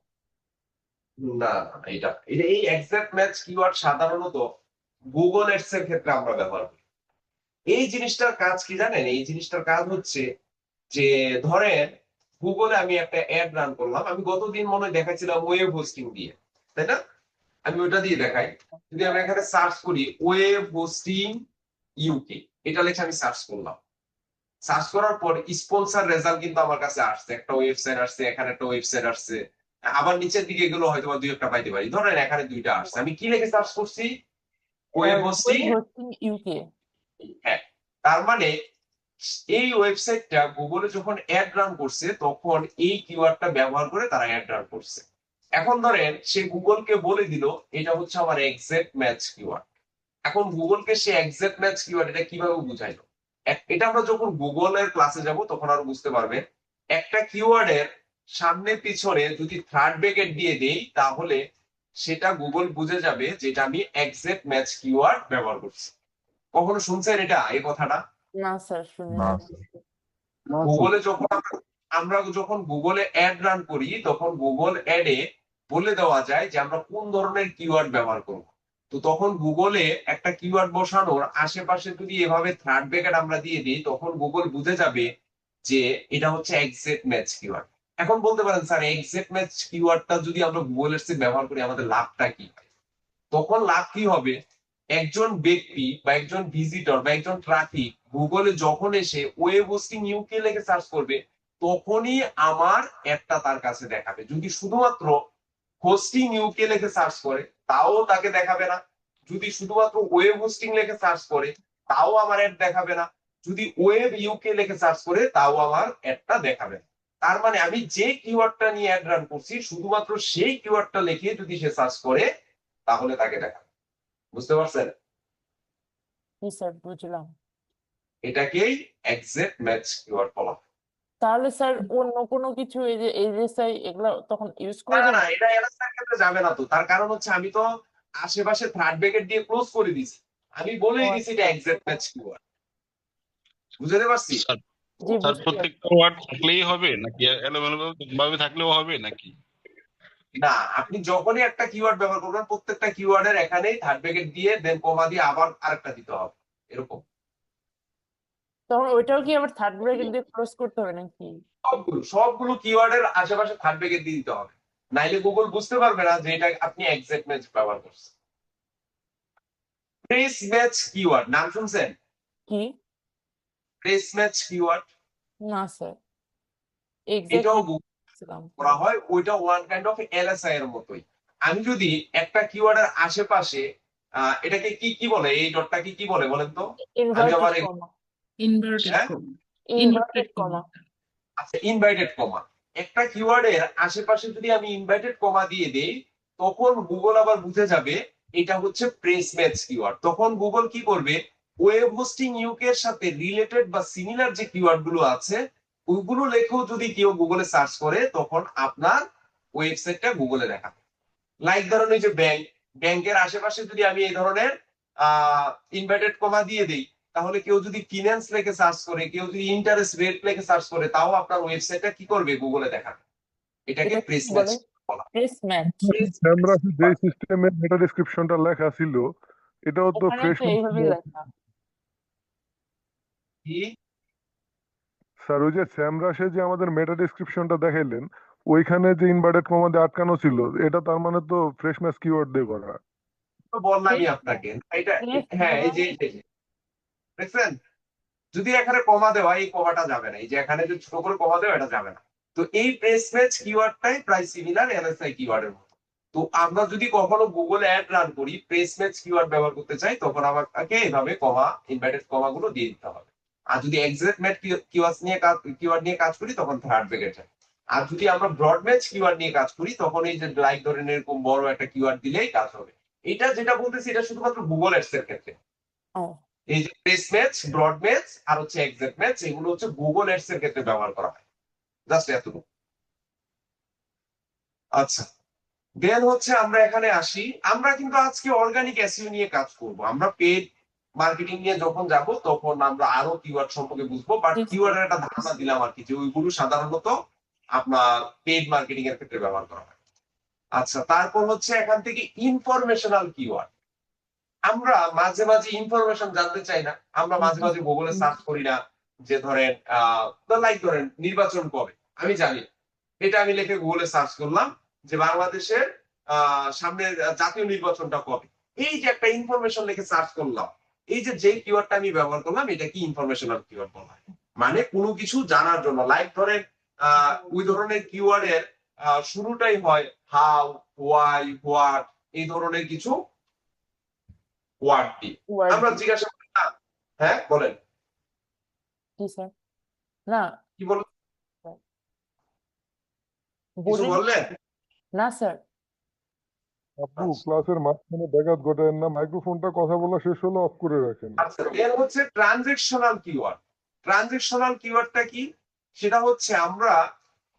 না, এটা এটা এই এক্সাক্ট ম্যাচ কিওয়ার্ড সাধারণত গুগল এডস এর ক্ষেত্রে আমরা ব্যবহার করি। এই জিনিসটার কাজ কি জানেন? এই জিনিসটার কাজ হচ্ছে যে ধরেন গুগলে আমি একটা অ্যাড রান করলাম, আমি গতদিন মনে হয় দেখাচ্ছিলাম ওয়েব হোস্টিং দিয়ে, তাই না? আমি ওটা দিয়ে দেখাই। যদি আমি এখানে সার্চ করি ওয়েব হোস্টিং ইউকে, এটা লিখে আমি সার্চ করলাম। সার্চ করার পর স্পন্সর রেজাল্ট কিন্তু আমার কাছে আসছে, একটা ওয়েবসাইট আসছে, এখানে একটা ওয়েবসাইট আসছে, আবার নিচের দিকে গেলেও হয়তো বা দুই একটা পাইতে পারি। ধরেন এখানে দুইটা আসছে, আমি কি লিখে সার্চ করছি? Web hosting. Hosting UK. হ্যাঁ, তার মানে এই ওয়েবসাইটটা গুগলে যখন অ্যাড রান করছে, তখন এই কিওয়ার্ডটা ব্যবহার করে তারা অ্যাড রান করছে। এখন ধরেন সে গুগলকে বলে দিল এটা হচ্ছে আমার এক্সাক্ট ম্যাচ কিওয়ার্ড। এখন গুগলকে সে এক্সাক্ট ম্যাচ কিওয়ার্ড এটা কিভাবে বুঝাইলো? এটা আমরা যখন গুগলের ক্লাসে যাব তখন আরো বুঝতে পারবে। একটা কিওয়ার্ডের সামনে পিছনে যদি থার্ড ব্র্যাকেট দিয়ে দেই তাহলে সেটা গুগল বুঝে যাবে যেটা আমি এক্সাক্ট ম্যাচ কিওয়ার্ড ব্যবহার করছি। কখনো শুনছেন এটা এই কথাটা? না স্যার শুনি না না। স্যার। না স্যার। গুগলে যখন আমরা যখন গুগলে অ্যাড রান করি তখন গুগল অ্যাডে বলে দেওয়া যায় যে আমরা কোন ধরনের কিওয়ার্ড ব্যবহার করব। তো তখন গুগলে একটা কিওয়ার্ড বসানোর আশেপাশে যদি এভাবে থার্ড ব্র্যাকেট আমরা দিয়ে দিই তখন গুগল বুঝে যাবে যে এটা হচ্ছে এক্সাক্ট ম্যাচ কিওয়ার্ড। এখন বলতে পারেন স্যার এক্সাক্ট ম্যাচ কিওয়ার্ডটা যদি আমরা গুগল এডসে ব্যবহার করি আমাদের লাভটা কি? তখন লাভ কি হবে, একজন ব্যক্তি বা একজন ভিজিটর বা একজন ট্রাফিক গুগলে যখন এসে ওয়েব হোস্টিং ইউকে লিখে সার্চ করবে তখনই আমার অ্যাডটা তার কাছে দেখাবে। যদি শুধুমাত্র হোস্টিং ইউকে লিখে সার্চ করে তাও তাকে দেখাবে না। যদি শুধুমাত্র ওয়েব হোস্টিং লিখে সার্চ করে তাও আমার অ্যাড দেখাবে না। যদি ওয়েব ইউকে লিখে সার্চ করে তাও আমার অ্যাডটা দেখাবে না। তার মানে আমি যে কিওয়ার্ডটা নিয়ে অ্যাড রান করছি শুধুমাত্র সেই কিওয়ার্ডটা লিখে যদি সে সার্চ করে তাহলে তাকে দেখাবে। বুঝতে পারছেন? জি স্যার বুঝলাম। এটাকেই এক্সাক্ট ম্যাচ কিওয়ার্ড বলা হয়। তাহলে স্যার অন্য কোনো কিছু এই যে এলএসআই এগুলো তখন ইউজ না করা না যাবে না, না? এটা এলএসআই এর ক্ষেত্রে যাবে না। তো তার কারণ হচ্ছে আমি তো আশেপাশে থার্ড ব্র্যাকেট দিয়ে ক্লোজ করে দিছি। আমি ও বলেই দিছি আচ্ছা এটা এক্সাক্ট ম্যাচ কিওয়ার্ড। বুঝতে পারছি? স্যার জি স্যার বুঝতে পারছি। প্রত্যেকটা ওয়ার্ড থাকলেই হবে নাকি এলোমেলো ভাবে থাকলেও হবে নাকি? না, আপনি যখনই একটা কিওয়ার্ড ব্যবহার করবেন প্রত্যেকটা কিওয়ার্ডের এখানেই থার্ড ব্র্যাকেট দিয়ে দেন কমা দিয়ে আবার আরেকটা দিতে হবে এরকম। তখন ওইটাও কি আবার থার্ড ব্র্যাকেট দিয়ে ক্লোজ করতে হবে নাকি? সবগুলো কিওয়ার্ডের আশেপাশে থার্ড ব্র্যাকেট দিয়ে দিতে হবে, নাইলে গুগল বুঝতে পারবে না যে এটা আপনি এক্সাক্ট ম্যাচ ব্যবহার করছেন। ফ্রেশ ম্যাচ কিওয়ার্ড নাম শুনছেন? কি? ফ্রেশ ম্যাচ কিওয়ার্ড না স্যার এটাও এক্স্যাক্টলি করা হয়, ওইটা ওয়ান কাইন্ড অফ এলএসআই এর মতোই। আমি যদি একটা কিওয়ার্ডের আশেপাশে এটাকে কি কি বলে, এই ডটটাকে কি বলে বলেন তো? আমি ইনভার্টেড আবার কমা। ইনভার্টেড হ্যাঁ? কমা। Inverted comma. আচ্ছা, ইনভাইটেড কমা। একটা কিওয়ার্ডের আশেপাশে যদি আমি ইনভাইটেড কমা দিয়ে দেই তখন গুগল আবার বুঝে যাবে এটা হচ্ছে প্রেস ম্যাচ কিওয়ার্ড। তখন গুগল কি করবে, ওয়েব হোস্টিং ইউকে এর সাথে রিলেটেড বা সিমিলার যে কিওয়ার্ড গুলো আছে ওইগুলো লেখেও যদি কেউ গুগলে সার্চ করে তখন আপনার ওয়েবসাইটটা গুগলে দেখাবে। লাইক ধরুন এই যে ব্যাংকের আশেপাশে যদি আমি এই ধরনের ইনভার্টেড কমা দিয়ে দেই তাহলে কেউ যদি ফিনান্স লেখে সার্চ করে কেউ যদি ইন্টারেস্ট রেট লেখে সার্চ করে তাও আপনার ওয়েবসাইটটা কি করবে গুগলে দেখাবে। এটাকে এটা প্রেস কি ম্যাচ বলে? বলা হয়। Press match. স্যামরাসে যে সিস্টেমে মেটা ডেসক্রিপশনটা লেখা ছিল এটাও তো ওখানে ফ্রেশ তো এইভাবেই লেখা। কি? স্যার ওই যে স্যামরাসে যে আমাদের মেটা ডেসক্রিপশনটা দেখাইলেন ওইখানে যে ইনভার্টেড কমা দিয়ে আটকানো ছিল এটা তার মানে তো ফ্রেশ ম্যাচ কিওয়ার্ড দিয়ে করা। তো বললামই প্রেস আপনাকে এটা। প্রেস হ্যাঁ এই যে দেখছেন, যদি এখানে কমা দেওয়া এই কমাটা যাবে না, এই যে এখানে যে ছোট করে কমা দেওয়া এটা যাবে না। তো এই প্রেস ম্যাচ কিওয়ার্ডটাই প্রায় সিমিলার এলএসআই কিওয়ার্ডের মতো। তো আমরা যদি কখনো গুগলে অ্যাড রান করি প্রেস ম্যাচ কিওয়ার্ড ব্যবহার করতে চাই তখন আমাকে এইভাবে কমা ইনভার্টেড কমা গুলো দিয়ে দিতে হবে। আর যদি এক্সাক্ট ম্যাচ কিওয়ার্ড নিয়ে কাজ করি তখন থার্ড ব্র্যাকেট যায়। আর যদি আমরা ব্রড ম্যাচ কিওয়ার্ড নিয়ে কাজ করি তখন এই যে লাইক ধরেন এরকম বড় একটা কিওয়ার্ড দিলেই কাজ হবে। এটা যেটা বলতেছি এটা শুধুমাত্র গুগল অ্যাডস এর ক্ষেত্রে। ও এই যে প্রেস ম্যাচ ব্রড ম্যাচ আর হচ্ছে এক্সাক্ট ম্যাচ এগুলো হচ্ছে গুগল অ্যাডস এর ক্ষেত্রে ব্যবহার করা হয়। জাস্ট এতটুকু। আচ্ছা, দেন হচ্ছে আমরা এখানে আসি। আমরা কিন্তু আজকে অর্গানিক এসইও নিয়ে কাজ করব। আমরা পেড মার্কেটিং নিয়ে যখন যাব তখন আমরা আরো কিওয়ার্ড সম্পর্কে বুঝবো, বাট ঠিক আছে। কিওয়ার্ডের একটা ধারণা দিলাম আর কি যে ওইগুলো সাধারণত আপনার পেড মার্কেটিং এর ক্ষেত্রে ব্যবহার করা হয়। আচ্ছা, তারপর হচ্ছে এখান থেকে ইনফরমেশনাল কিওয়ার্ড। আমরা মাঝে মাঝে ইনফরমেশন জানতে চাই না, আমরা মাঝে মাঝে গুগলে সার্চ করি না যে ধরেন লাইক ধরেন নির্বাচন কবে, আমি জানি এটা আমি লিখে গুগলে সার্চ করলাম যে বাংলাদেশের সামনে জাতীয় নির্বাচনটা কবে। এই যে একটা ইনফরমেশন লিখে সার্চ করলাম, এই যে কিওয়ার্ডটা আমি ব্যবহার করলাম এটা কি ইনফরমেশনাল কিওয়ার্ড বলা হয়। মানে কোনো কিছু জানার জন্য, লাইক ধরেন ওই ধরনের কিওয়ার্ডের শুরুটাই হয় হাউ, হোয়াই, হোয়াট এই ধরনের কিছু ওয়ার্ড দিয়ে। আমরা জিজ্ঞাসা করি না, হ্যাঁ বলেন কি স্যার? না কি বল, কিছু বলিনি। বললেন? না স্যার আব্বু ক্লাসের মাঝখানে ব্যাঘাত ঘটায় না, মাইক্রোফোনটা কথা বলা শেষ হলো অফ করে রাখেন। আচ্ছা, এর হচ্ছে ট্রানজেকশনাল কিওয়ার্ড। ট্রানজেকশনাল কিওয়ার্ডটা কি? সেটা হচ্ছে আমরা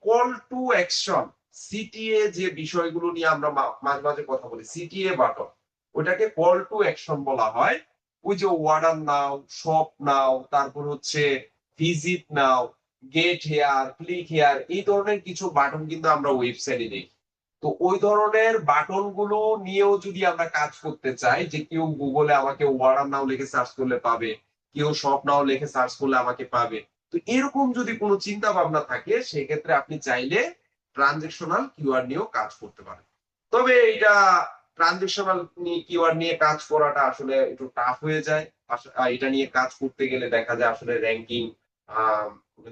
কল টু অ্যাকশন, সিটিএ যে বিষয়গুলো নিয়ে আমরা মাঝে মাঝে কথা বলি, সিটিএ বাটন, ওটাকে কল টু অ্যাকশন বলা হয়। ওই যে অর্ডার নাও, শপ নাও, তারপর হচ্ছে visit now, get here, click here, এই ধরনের কিছু বাটন কিন্তু আমরা ওয়েবসাইটে দেখি। তো ওই ধরনের বাটন গুলো নিয়েও যদি আমরা কাজ করতে চাই, যে কেউ গুগলে আমাকে অর্ডার নাও লিখে সার্চ করলে পাবে, কেউ শপ নাও লিখে সার্চ করলে আমাকে পাবে, তো এরকম যদি কোনো চিন্তা ভাবনা থাকে সেক্ষেত্রে আপনি চাইলে ট্রানজেকশনাল কিওয়ার্ড নিয়েও কাজ করতে পারেন। তবে এটা ট্রানজেকশনাল কিওয়ার্ড নিয়ে কাজ করাটা আসলে একটু টাফ হয়ে যায়। এটা নিয়ে কাজ করতে গেলে দেখা যায় আসলে র্যাঙ্কিং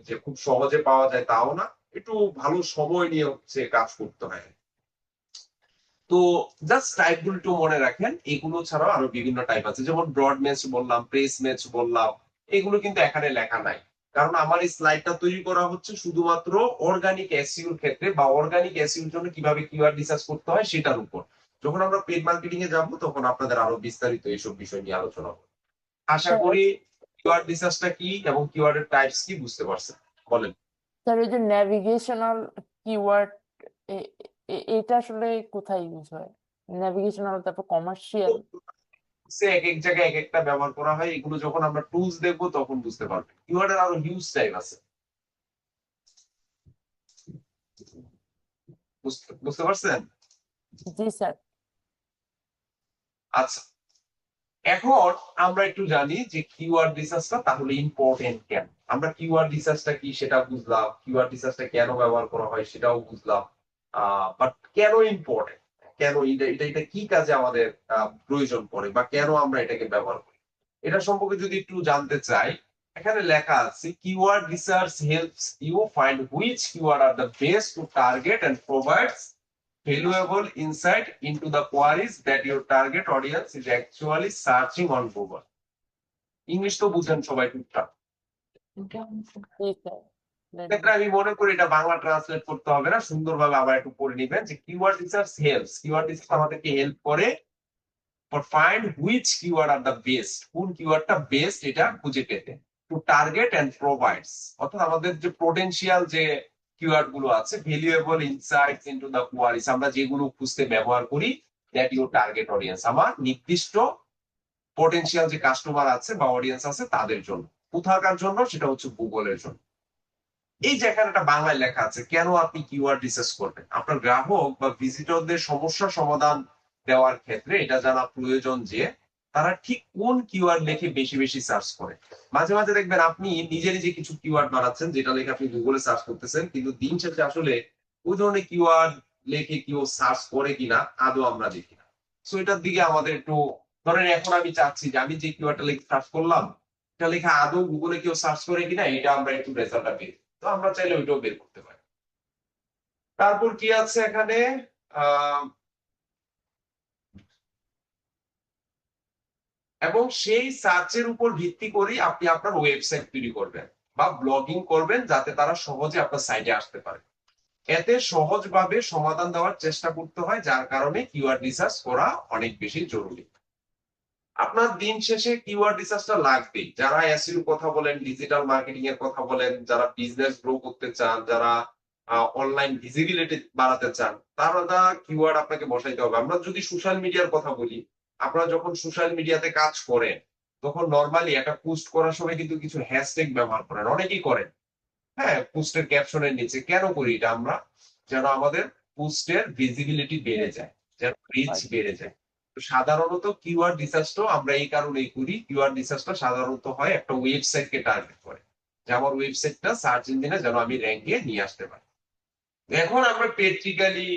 যে খুব সহজে পাওয়া যায় তাও না, একটু ভালো সময় নিয়ে হচ্ছে কাজ করতে হয়। তো জাস্ট টাইপ গুলো একটু মনে রাখেন। এগুলো ছাড়াও আরো বিভিন্ন টাইপ আছে, যেমন ব্রড ম্যাচ বললাম, প্রেস ম্যাচ বললাম, এগুলো কিন্তু এখানে লেখা নাই। কারণ আমার এই স্লাইডটা তৈরি করা হচ্ছে শুধুমাত্র অর্গানিক এসইওর ক্ষেত্রে, বা অর্গানিক এসইওর জন্য কিভাবে কিওয়ার্ড রিসার্চ করতে হয় সেটার উপর। যখন আমরা পেড মার্কেটিং এ যাব তখন আপনাদের আরো বিস্তারিত এইসব বিষয় নিয়ে আলোচনা করব। আশা স্যার করি কিওয়ার্ড রিসার্চটা কি এবং কিওয়ার্ডের টাইপস কি বুঝতে পারছেন। বলেন। স্যার ওই যে ন্যাভিগেশনাল কিওয়ার্ড, এটা আসলে কোথায় ইউজ হয়? ন্যাভিগেশনাল, তারপর কমার্শিয়াল। সে এক এক জায়গায় এক একটা ব্যবহার করা হয়, এগুলো যখন আমরা টুলস দেখবো তখন বুঝতে পারবেন। কিওয়ার্ডের আরো হিউজ টাইপ আছে। বুঝতে পারছেন? জি স্যার। আচ্ছা, এখন আমরা একটু জানি যে কিওয়ার্ড রিসার্চটা তাহলে ইম্পর্টেন্ট কেন। আমরা কিওয়ার্ড রিসার্চটা কি সেটা বুঝলাম, কিওয়ার্ড রিসার্চটা কেন ব্যবহার করা হয় সেটাও বুঝলাম, বাট কেন ইম্পর্টেন্ট, কেন এটা এটা এটা কি কাজে আমাদের প্রয়োজন পড়ে, বা কেন আমরা এটাকে ব্যবহার করি, এটা সম্পর্কে যদি একটু জানতে চাই, এখানে লেখা আছে keyword research helps you find which keyword are the best to target and provides valuable insight into the queries that your target audience is actually searching on Google. English তো বুঝেন সবাই টুকটাক। জি স্যার। ক্ষেত্রে আমি মনে করি এটা বাংলা ট্রান্সলেট করতে হবে না, সুন্দরভাবে আবার একটু পড়ে নিবেন যে keyword research helps, keyword research আমাদেরকে হেল্প করে for find which keyword are the best, কোন কিওয়ার্ডটা বেস্ট এটা খুঁজে পেতে, টু টার্গেট এন্ড প্রোভাইডস, অর্থাৎ আমাদের যে পোটেনশিয়াল যে কিওয়ার্ড গুলো আছে, valuable insights into the queries, আমরা যেগুলো খুঁজতে ব্যবহার করি, দ্যাট ইউর টার্গেট অডিয়েন্স, আমার নির্দিষ্ট পোটেনশিয়াল যে কাস্টমার আছে বা অডিয়েন্স আছে তাদের জন্য। কোথাকার জন্য? সেটা হচ্ছে গুগলের জন্য। এই যে এখানে একটা বাংলায় লেখা আছে, কেন আপনি কিওয়ার্ড রিসার্চ করবেন? আপনার গ্রাহক বা ভিজিটরদের সমস্যা সমাধান দেওয়ার ক্ষেত্রে এটা জানা প্রয়োজন যে তারা ঠিক কোন কিওয়ার্ড লেখে বেশি বেশি সার্চ করে। মাঝে মাঝে দেখবেন আপনি নিজে নিজে কিছু কিওয়ার্ড বানাচ্ছেন যেটা লেখে আপনি গুগলে সার্চ করতেছেন, কিন্তু দিন শেষে আসলে ওই ধরনের কিওয়ার্ড লেখে কেউ সার্চ করে কিনা আদৌ আমরা দেখি না। সো এটার দিকে আমাদের একটু, ধরেন এখন আমি চাচ্ছি যে আমি যে কিওয়ার্ডটা লিখে সার্চ করলাম, এটা লেখা আদৌ গুগলে কেউ সার্চ করে কিনা, এটা আমরা একটু রেজাল্টটা পেয়ে, তো আমরা চাইলে ওইটাও বের করতে পারি। তারপর কি আছে এখানে, এবং সেই সার্চের উপর ভিত্তি করে আপনি আপনার ওয়েবসাইট তৈরি করবেন বা ব্লগিং করবেন, যাতে তারা সহজে আপনার সাইটে আসতে পারে। এতে সহজভাবে সমাধান দেওয়ার চেষ্টা করতে হয়, যার কারণে কিওয়ার্ড রিসার্চ করা অনেক বেশি জরুরি। আপনার দিন শেষে কিওয়ার্ড রিসার্চটা লাগবেই। যারা এসইও কথা বলেন, ডিজিটাল মার্কেটিং এর কথা বলেন, যারা বিজনেস গ্রো করতে চান, যারা অনলাইন ভিজিবিলিটি বাড়াতে চান, তারা কিওয়ার্ড আপনাকে বসাইতে হবে। আমরা যদি সোশ্যাল মিডিয়ার কথা বলি, আপনারা যখন সোশ্যাল মিডিয়াতে কাজ করেন তখন নর্মালি একটা পোস্ট করার সময় কিন্তু কিছু হ্যাশট্যাগ ব্যবহার করেন, অনেকেই করেন। হ্যাঁ, পোস্টের ক্যাপশনের নিচে কেন করি এটা আমরা? যেন আমাদের পোস্টের ভিজিবিলিটি বেড়ে যায়, যেন রিচ বেড়ে যায়। তো সাধারণত কিওয়ার্ড রিসার্চটাও আমরা এই কারণেই করি। কিওয়ার্ড রিসার্চটা সাধারণত হয় একটা ওয়েবসাইটকে টার্গেট করে, যে আমার ওয়েবসাইটটা সার্চ ইঞ্জিনে যেন আমি র্যাঙ্কে নিয়ে আসতে পারি। এখন আমরা প্র্যাকটিক্যালি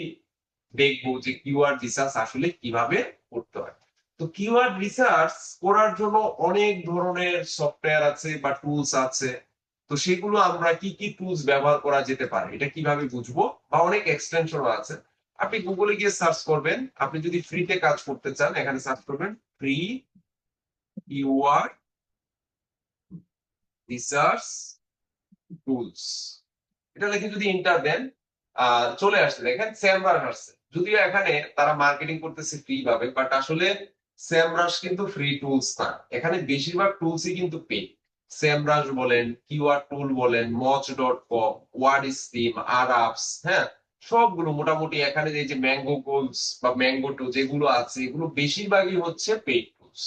দেখবো যে কিওয়ার্ড রিসার্চ আসলে কিভাবে করতে হয়। তো কিওয়ার্ড রিসার্চ করার জন্য অনেক ধরনের সফটওয়্যার আছে বা টুলস আছে। তো সেগুলো আমরা কি কি টুলস ব্যবহার করা যেতে পারে এটা কিভাবে বুঝবো, বা অনেক এক্সটেনশন আছে। আপনি গুগলে গিয়ে সার্চ করবেন, আপনি যদি ফ্রিতে কাজ করতে চান এখানে সার্চ করবেন ফ্রি কিওয়ার্ড রিসার্চ টুলস, এটা লিখে যদি এন্টার দেন চলে আসছে, দেখেন স্যামরাস আসছে। যদিও এখানে তারা মার্কেটিং করতেছে ফ্রি ভাবে, বাট আসলে সেমরাশ কিন্তু ফ্রি টুলস না, এখানে বেশিরভাগ টুলসই কিন্তু পে। সেমরাশ বলেন, কিওয়ার্ড টুল বলেন, মচ.কম, ওয়ার্ড স্ট্রিম, আরাপস, হ্যাঁ, সবগুলো মোটামুটি এখানে এই যে ম্যাঙ্গো গোলস বা ম্যাঙ্গো টু যেগুলো আছে এগুলো বেশিরভাগই হচ্ছে পেইড টুলস।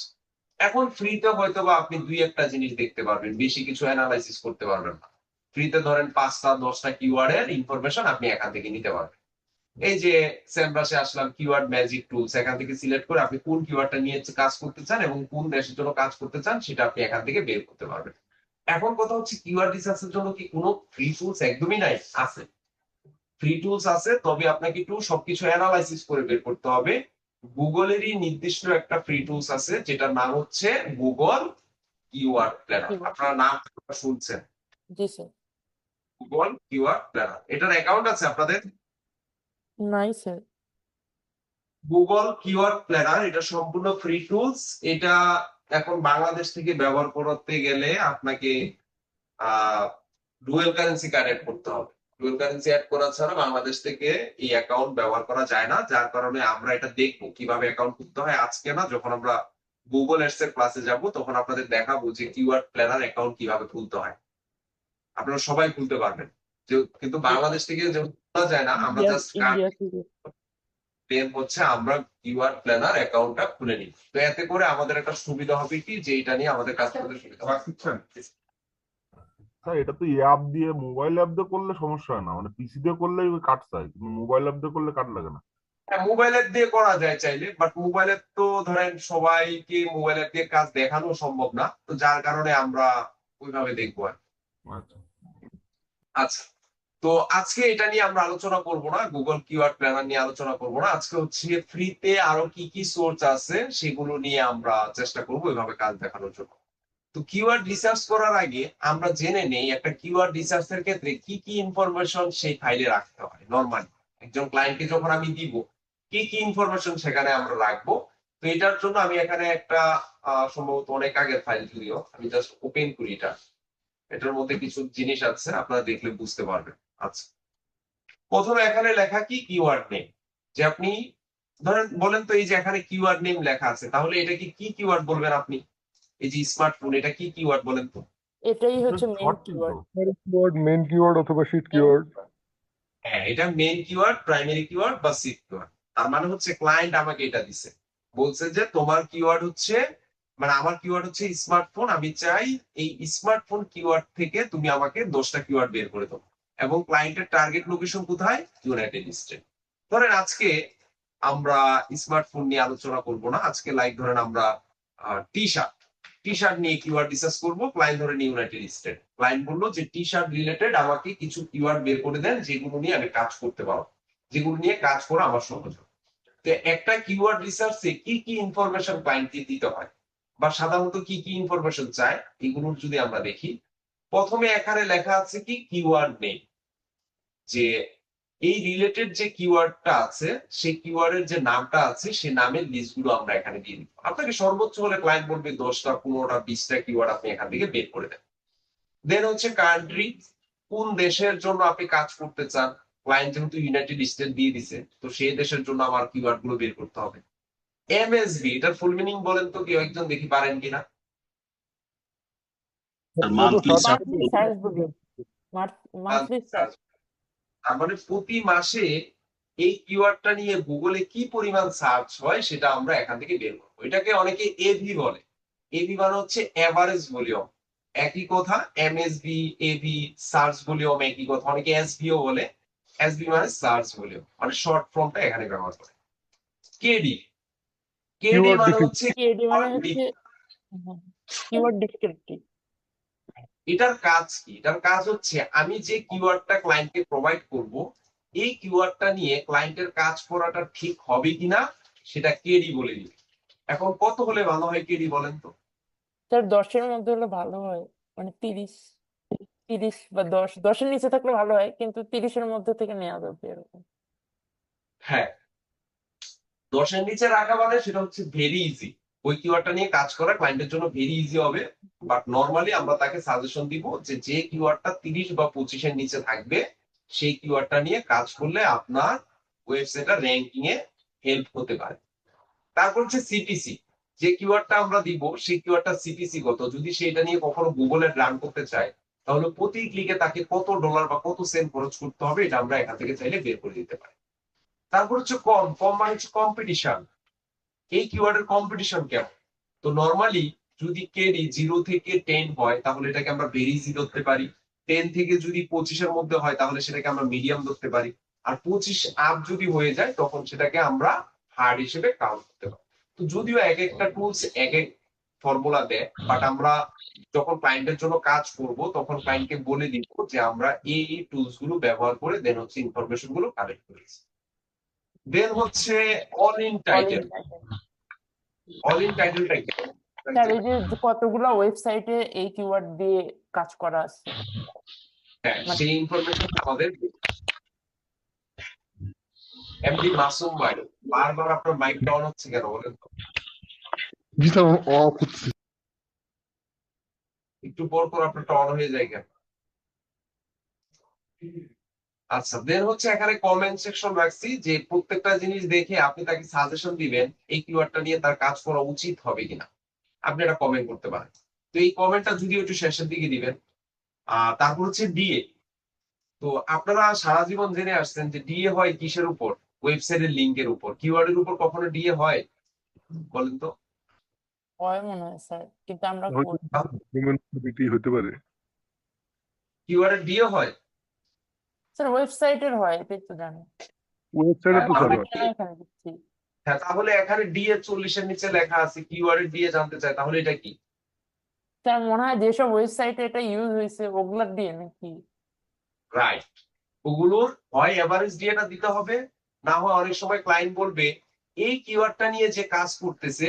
এখন ফ্রিতে হয়তো বা আপনি দুই একটা জিনিস দেখতে পারবেন, বেশি কিছু অ্যানালাইসিস করতে পারবেন না। ফ্রিতে ধরেন 5টা 10টা কিওয়ার্ডের ইনফরমেশন আপনি এখান থেকে নিতে পারবেন। এই যে সেমরাশে আসলাম, কিওয়ার্ড ম্যাজিক টুলস, এখান থেকে সিলেক্ট করে আপনি কোন কিওয়ার্ডটা নিয়ে কাজ করতে চান এবং কোন দেশের জন্য কাজ করতে চান সেটা আপনি এখান থেকে বের করতে পারবেন। এখন কথা হচ্ছে কিওয়ার্ড রিসার্চের জন্য কি কোনো ফ্রি টুলস একদমই নাই? আছে, ফ্রি টুলস আছে, তবে আপনাকে একটু সবকিছু অ্যানালাইসিস করে বের করতে হবে। গুগলেরই নির্দিষ্ট একটা ফ্রি টুলস আছে যেটার নাম হচ্ছে গুগল কিওয়ার্ড প্ল্যানার। Keyword. আপনারা নাম শুনছেন, জি স্যার। Google keyword planner. এটার অ্যাকাউন্ট আছে আপনাদের? নাই স্যার। গুগল কিওয়ার্ড প্ল্যানার এটা সম্পূর্ণ ফ্রি টুলস। এটা এখন বাংলাদেশ থেকে ব্যবহার করতে গেলে আপনাকে ডুয়েল কারেন্সি কার্ড অ্যাড করতে হবে। ডুয়েল কারেন্সি অ্যাড করা ছাড়া বাংলাদেশ থেকে এই অ্যাকাউন্ট ব্যবহার করা যায় না, যার কারণে আমরা এটা দেখবো কিভাবে অ্যাকাউন্ট করতে হয় আজকে না, যখন আমরা গুগল এডস এর ক্লাসে যাব তখন আপনাদের দেখাবো যে কিওয়ার্ড প্ল্যানার অ্যাকাউন্ট কিভাবে খুলতে হয়। আপনারা সবাই খুলতে পারবেন, কিন্তু বাংলাদেশ থেকে যেহেতু খোলা যায় না, আমরা জাস্ট ইন্ডিয়া থেকে। দেন হচ্ছে আমরা কিওয়ার্ড প্ল্যানার অ্যাকাউন্টটা খুলে নিই। তো এতে করে আমাদের একটা সুবিধা হবে কি, যে এটা নিয়ে আমাদের কাজ করতে সুবিধা হবে। স্যার এটা তো অ্যাপ দিয়ে, মোবাইল অ্যাপ দিয়ে করলে সমস্যা হয় না, মানে পিসি দিয়ে করলেই কাট চাই, কিন্তু মোবাইল অ্যাপ দিয়ে করলে কাট লাগে না। হ্যাঁ, মোবাইল অ্যাপ দিয়ে করা যায় চাইলে, বাট মোবাইল অ্যাপ তো ধরেন সবাইকে মোবাইল অ্যাপ দিয়ে কাজ দেখানো সম্ভব না, তো যার কারণে আমরা ওইভাবে দেখবো আর কি। আচ্ছা আচ্ছা, তো আজকে এটা নিয়ে আমরা আলোচনা করব না, গুগল কিওয়ার্ড প্ল্যানার নিয়ে আলোচনা করব না। আজকে হচ্ছে ফ্রিতে আরো কি কি সোর্স আছে সেগুলো নিয়ে আমরা চেষ্টা করবো এভাবে কাজ দেখানোর জন্য। তো কিওয়ার্ড রিসার্চ করার আগে আমরা জেনে নেই একটা কিওয়ার্ড রিসার্চের ক্ষেত্রে কি কি ইনফরমেশন সেই ফাইলে রাখতে হয়। নরমালি একজন ক্লায়েন্টকে যখন আমি দিব, কি কি ইনফরমেশন সেখানে আমরা রাখবো। তো এটার জন্য আমি এখানে একটা সম্ভবত অনেক আগের ফাইল, যদিও আমি জাস্ট ওপেন করি এটা, এটার মধ্যে কিছু জিনিস আছে আপনারা দেখলে বুঝতে পারবেন। আচ্ছা, প্রথমে এখানে লেখা কি কিওয়ার্ড নেম, যে আপনি ধরেন বলেন তো এই যে এখানে কিওয়ার্ড নেম লেখা আছে, তাহলে এটা কি কিওয়ার্ড বলবেন আপনি? এই যে স্মার্টফোন, এটা কি কিওয়ার্ড বলেন তো? এটাই হচ্ছে main short keyword. Keyword, main keyword অথবা শিট কিওয়ার্ড। হ্যাঁ, এটা মেইন কিওয়ার্ড, প্রাইমারি কিওয়ার্ড বা সিড কিওয়ার্ড। তার মানে হচ্ছে ক্লায়েন্ট আমাকে এটা দিছে, বলছে যে তোমার কিওয়ার্ড হচ্ছে, মানে আমার কিওয়ার্ড হচ্ছে স্মার্টফোন, আমি চাই এই স্মার্টফোন কিওয়ার্ড থেকে তুমি আমাকে 10টা কিওয়ার্ড বের করে দাও, এবং ক্লায়েন্টের টার্গেট লোকেশন কোথায়? United state. ধরেন আজকে আমরা স্মার্টফোন নিয়ে আলোচনা করব না, আজকে লাইক ধরেন আমরা টি শার্ট নিয়ে কিওয়ার্ড রিসার্চ করবো, ক্লায়েন্ট ধরেন ইউনাইটেড স্টেট। ক্লায়েন্ট বললো যে টি শার্ট রিলেটেড আমাকে কিছু কিওয়ার্ড বের করে দেন যেগুলো নিয়ে আমি কাজ করতে পারবো, যেগুলো নিয়ে কাজ করা আমার সহজ হবে। তো একটা কিওয়ার্ড রিসার্চে কি কি ইনফরমেশন ক্লায়েন্টকে দিতে হয় বা সাধারণত কি কি ইনফরমেশন চায়, এগুলোর যদি আমরা দেখি, প্রথমে এখানে লেখা আছে কি কিওয়ার্ড নেম, যে এই রিলেটেড যে কিওয়ার্ডটা আছে সেই কিওয়ার্ডের যে নামটা আছে সেই নামের লিস্ট গুলো আমরা এখানে দিয়ে দিব। আপনাকে সর্বোচ্চ হলে ক্লায়েন্ট বলবে 10টা 15টা 20টা কিওয়ার্ড আপনি এখান থেকে বের করে দেন। দেন হচ্ছে কান্ট্রি, কোন দেশের জন্য আপনি কাজ করতে চান। ক্লায়েন্ট যেহেতু ইউনাইটেড স্টেট দিয়ে দিছে, তো সেই দেশের জন্য আমার কিওয়ার্ড গুলো বের করতে হবে। এমএসবি, এটার ফুল মিনিং বলেন তো কেউ একজন, দেখি পারেন কিনা? মান্থলি মান্থলি সার্চ বলি। Monthly search. তার মানে প্রতি মাসে এই কিওয়ার্ডটা নিয়ে গুগলে কি পরিমাণ সার্চ হয় সেটা আমরা এখান থেকে বের করবো। এটাকে অনেকে এভি বলে। এভি মানে হচ্ছে এভারেজ ভলিউম, একই কথা। এমএসবি, এভি, সার্চ ভলিউম একই কথা। অনেকে এসভিও বলে। এসভি মানে সার্চ ভলিউম, মানে শর্ট ফর্মটা এখানে ব্যবহার করে। কেডি, কেডি Keyword মানে definition. হচ্ছে কেডি মানে হচ্ছে কিওয়ার্ড ডেসক্রিপটিভ। এটার কাজ কি? এটার কাজ হচ্ছে আমি যে কিওয়ার্ডটা ক্লায়েন্টকে প্রোভাইড করব, এই কিওয়ার্ডটা নিয়ে ক্লায়েন্টের কাজ করাটা ঠিক হবে কিনা সেটা কেডি বলে দিবে। এখন কত হলে ভালো হয় কেডি বলেন তো? স্যার 10-এর মধ্যে হলে ভালো হয়, মানে 30 বা 10-এর নিচে থাকলে ভালো হয়, কিন্তু 30-এর মধ্যে থেকে নেওয়া যাবে এরকম। হ্যাঁ, 10-এর নিচে রাখা মানে সেটা হচ্ছে ভেরি ইজি। ওই কিওয়ার্ডটা নিয়ে কাজ করা ক্লায়েন্টের জন্য ভেরি ইজি হবে। বাট নর্মালি আমরা তাকে সাজেশন দিব যে যে কিওয়ার্ডটা 30 বা 25-এর নিচে থাকবে সেই কিওয়ার্ডটা নিয়ে কাজ করলে আপনার ওয়েবসাইটের র্যাঙ্কিং এ হেল্প হতে পারে। তারপর হচ্ছে সিপিসি, যে কিওয়ার্ডটা আমরা দিব সেই কিওয়ার্ডটা সিপিসি কত, যদি সেটা নিয়ে কখনো গুগলে রান করতে চাই তাহলে প্রতি ক্লিকে তাকে কত ডলার বা কত সেন্ট খরচ করতে হবে, এটা আমরা এখান থেকে চাইলে বের করে দিতে পারি। তারপর হচ্ছে কম, কম মানে হচ্ছে কম্পিটিশন, এই কিওয়ার্ডের কম্পিটিশন কেমন। তো নর্মালি যদি কেডি 0 থেকে 10 হয় তাহলে এটাকে আমরা ভেরি ইজি ধরতে পারি, 10 থেকে যদি 25-এর মধ্যে হয় তাহলে সেটাকে আমরা মিডিয়াম ধরতে পারি, আর 25 আপ যদি হয়ে যায় তখন সেটাকে আমরা হার্ড হিসেবে কাউন্ট করতে পারি। তো যদিও এক একটা টুলস এক এক ফর্মুলা দেয়, বাট আমরা যখন ক্লায়েন্টের জন্য কাজ করব তখন ক্লায়েন্টকে বলে দিব যে আমরা এই টুলস গুলো ব্যবহার করে দেন হচ্ছে ইনফরমেশন গুলো কালেক্ট করেছি। দেন হচ্ছে all in All in title. title। All in টাইটেলটা কি? স্যার এই যে কতগুলো ওয়েবসাইটে এই কিওয়ার্ড দিয়ে কাজ করা আছে, হ্যাঁ, মানে সেই ইনফরমেশন আমাদের এমডি মাসুম ভাই, বারবার আপনার মাইকটা অন হচ্ছে কেন বলেন তো? জি স্যার, অফ হচ্ছে। একটু পর পর আপনারটা অন হয়ে যায় কেন? আচ্ছা, দেন হচ্ছে এখানে কমেন্ট সেকশন রাখছি যে প্রত্যেকটা জিনিস দেখে আপনি তাকে সাজেশন দিবেন এই কিওয়ার্ডটা নিয়ে তার কাজ করা উচিত হবে কিনা, আপনি এটা কমেন্ট করতে পারেন। তো এই কমেন্টটা যদি একটু শেষের দিকে দিবেন। তারপর হচ্ছে ডিএ। তো আপনারা সারা জীবন জেনে আসছেন যে ডিএ হয় কিসের উপর? ওয়েবসাইটের লিংকের উপর। কিওয়ার্ডের উপর কখনো ডিএ হয় বলেন তো? হয় মনে হয় স্যার, কিন্তু আমরা হয়তো করি। হতে পারে। কিওয়ার্ডের ডিএ হয়? স্যার ওয়েবসাইটের হয়, এটাই তো জানি। ওয়েবসাইটে তো স্যার আমরা হয়। কেন এখানে দিচ্ছি? হ্যাঁ, তাহলে এখানে ডিএ 40-এর নিচে লেখা আছে, কিওয়ার্ডের ডিএ জানতে চাই, তাহলে এটা কি? স্যার মনে হয় যেসব ওয়েবসাইটে এটা ইউজ হয়েছে ওগুলার দিয়ে নাকি? রাইট, ওগুলোর হয় এভারেজ ডিএটা দিতে হবে, না হয় অনেক সময় ক্লায়েন্ট বলবে এই কিওয়ার্ডটা নিয়ে যে কাজ করতেছে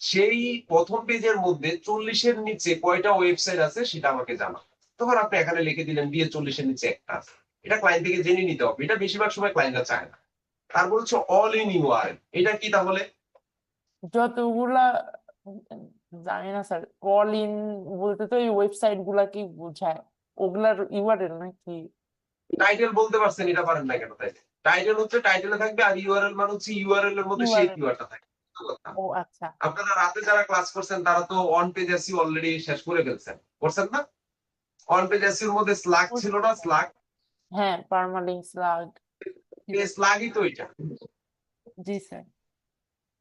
সেই প্রথম পেজের মধ্যে 40-এর নিচে কয়টা ওয়েবসাইট আছে সেটা আমাকে জানা। তখন আপনি এখানে লিখে দিলেন ডিএ 40-এর নিচে একটা আছে। এটা ক্লায়েন্ট থেকে জেনে নিতে হবে, এটা বেশিরভাগ সময় ক্লায়েন্টরা চায় না। তারপর হচ্ছে অল ইন ইউআরএল, এটা কি তাহলে? যতগুলা জানি না স্যার, কল ইন বলতে তো এই ওয়েবসাইট গুলা কি বোঝায়, ওগুলার ইউআরএল নাকি? টাইটেল বলতে পারছেন, এটা পারেন না কেন? তাইলে টাইটেল হচ্ছে টাইটেলে থাকবে, আর ইউআরএল মানে হচ্ছে ইউআরএল এর মধ্যে সেই ইউআরএল। কিওয়ার্ডটা থাকবে। ও আচ্ছা। আপনারা রাতে যারা ক্লাস করছেন তারা তো অন পেজ এসইও অলরেডি শেষ করে ফেলছেন, করছেন না? অন পেজ এসইওর মধ্যে স্লাগ ছিল না? স্লাগ, হ্যাঁ, পার্মালিংক স্লাগ। স্লাগই তো এটা। জি স্যার,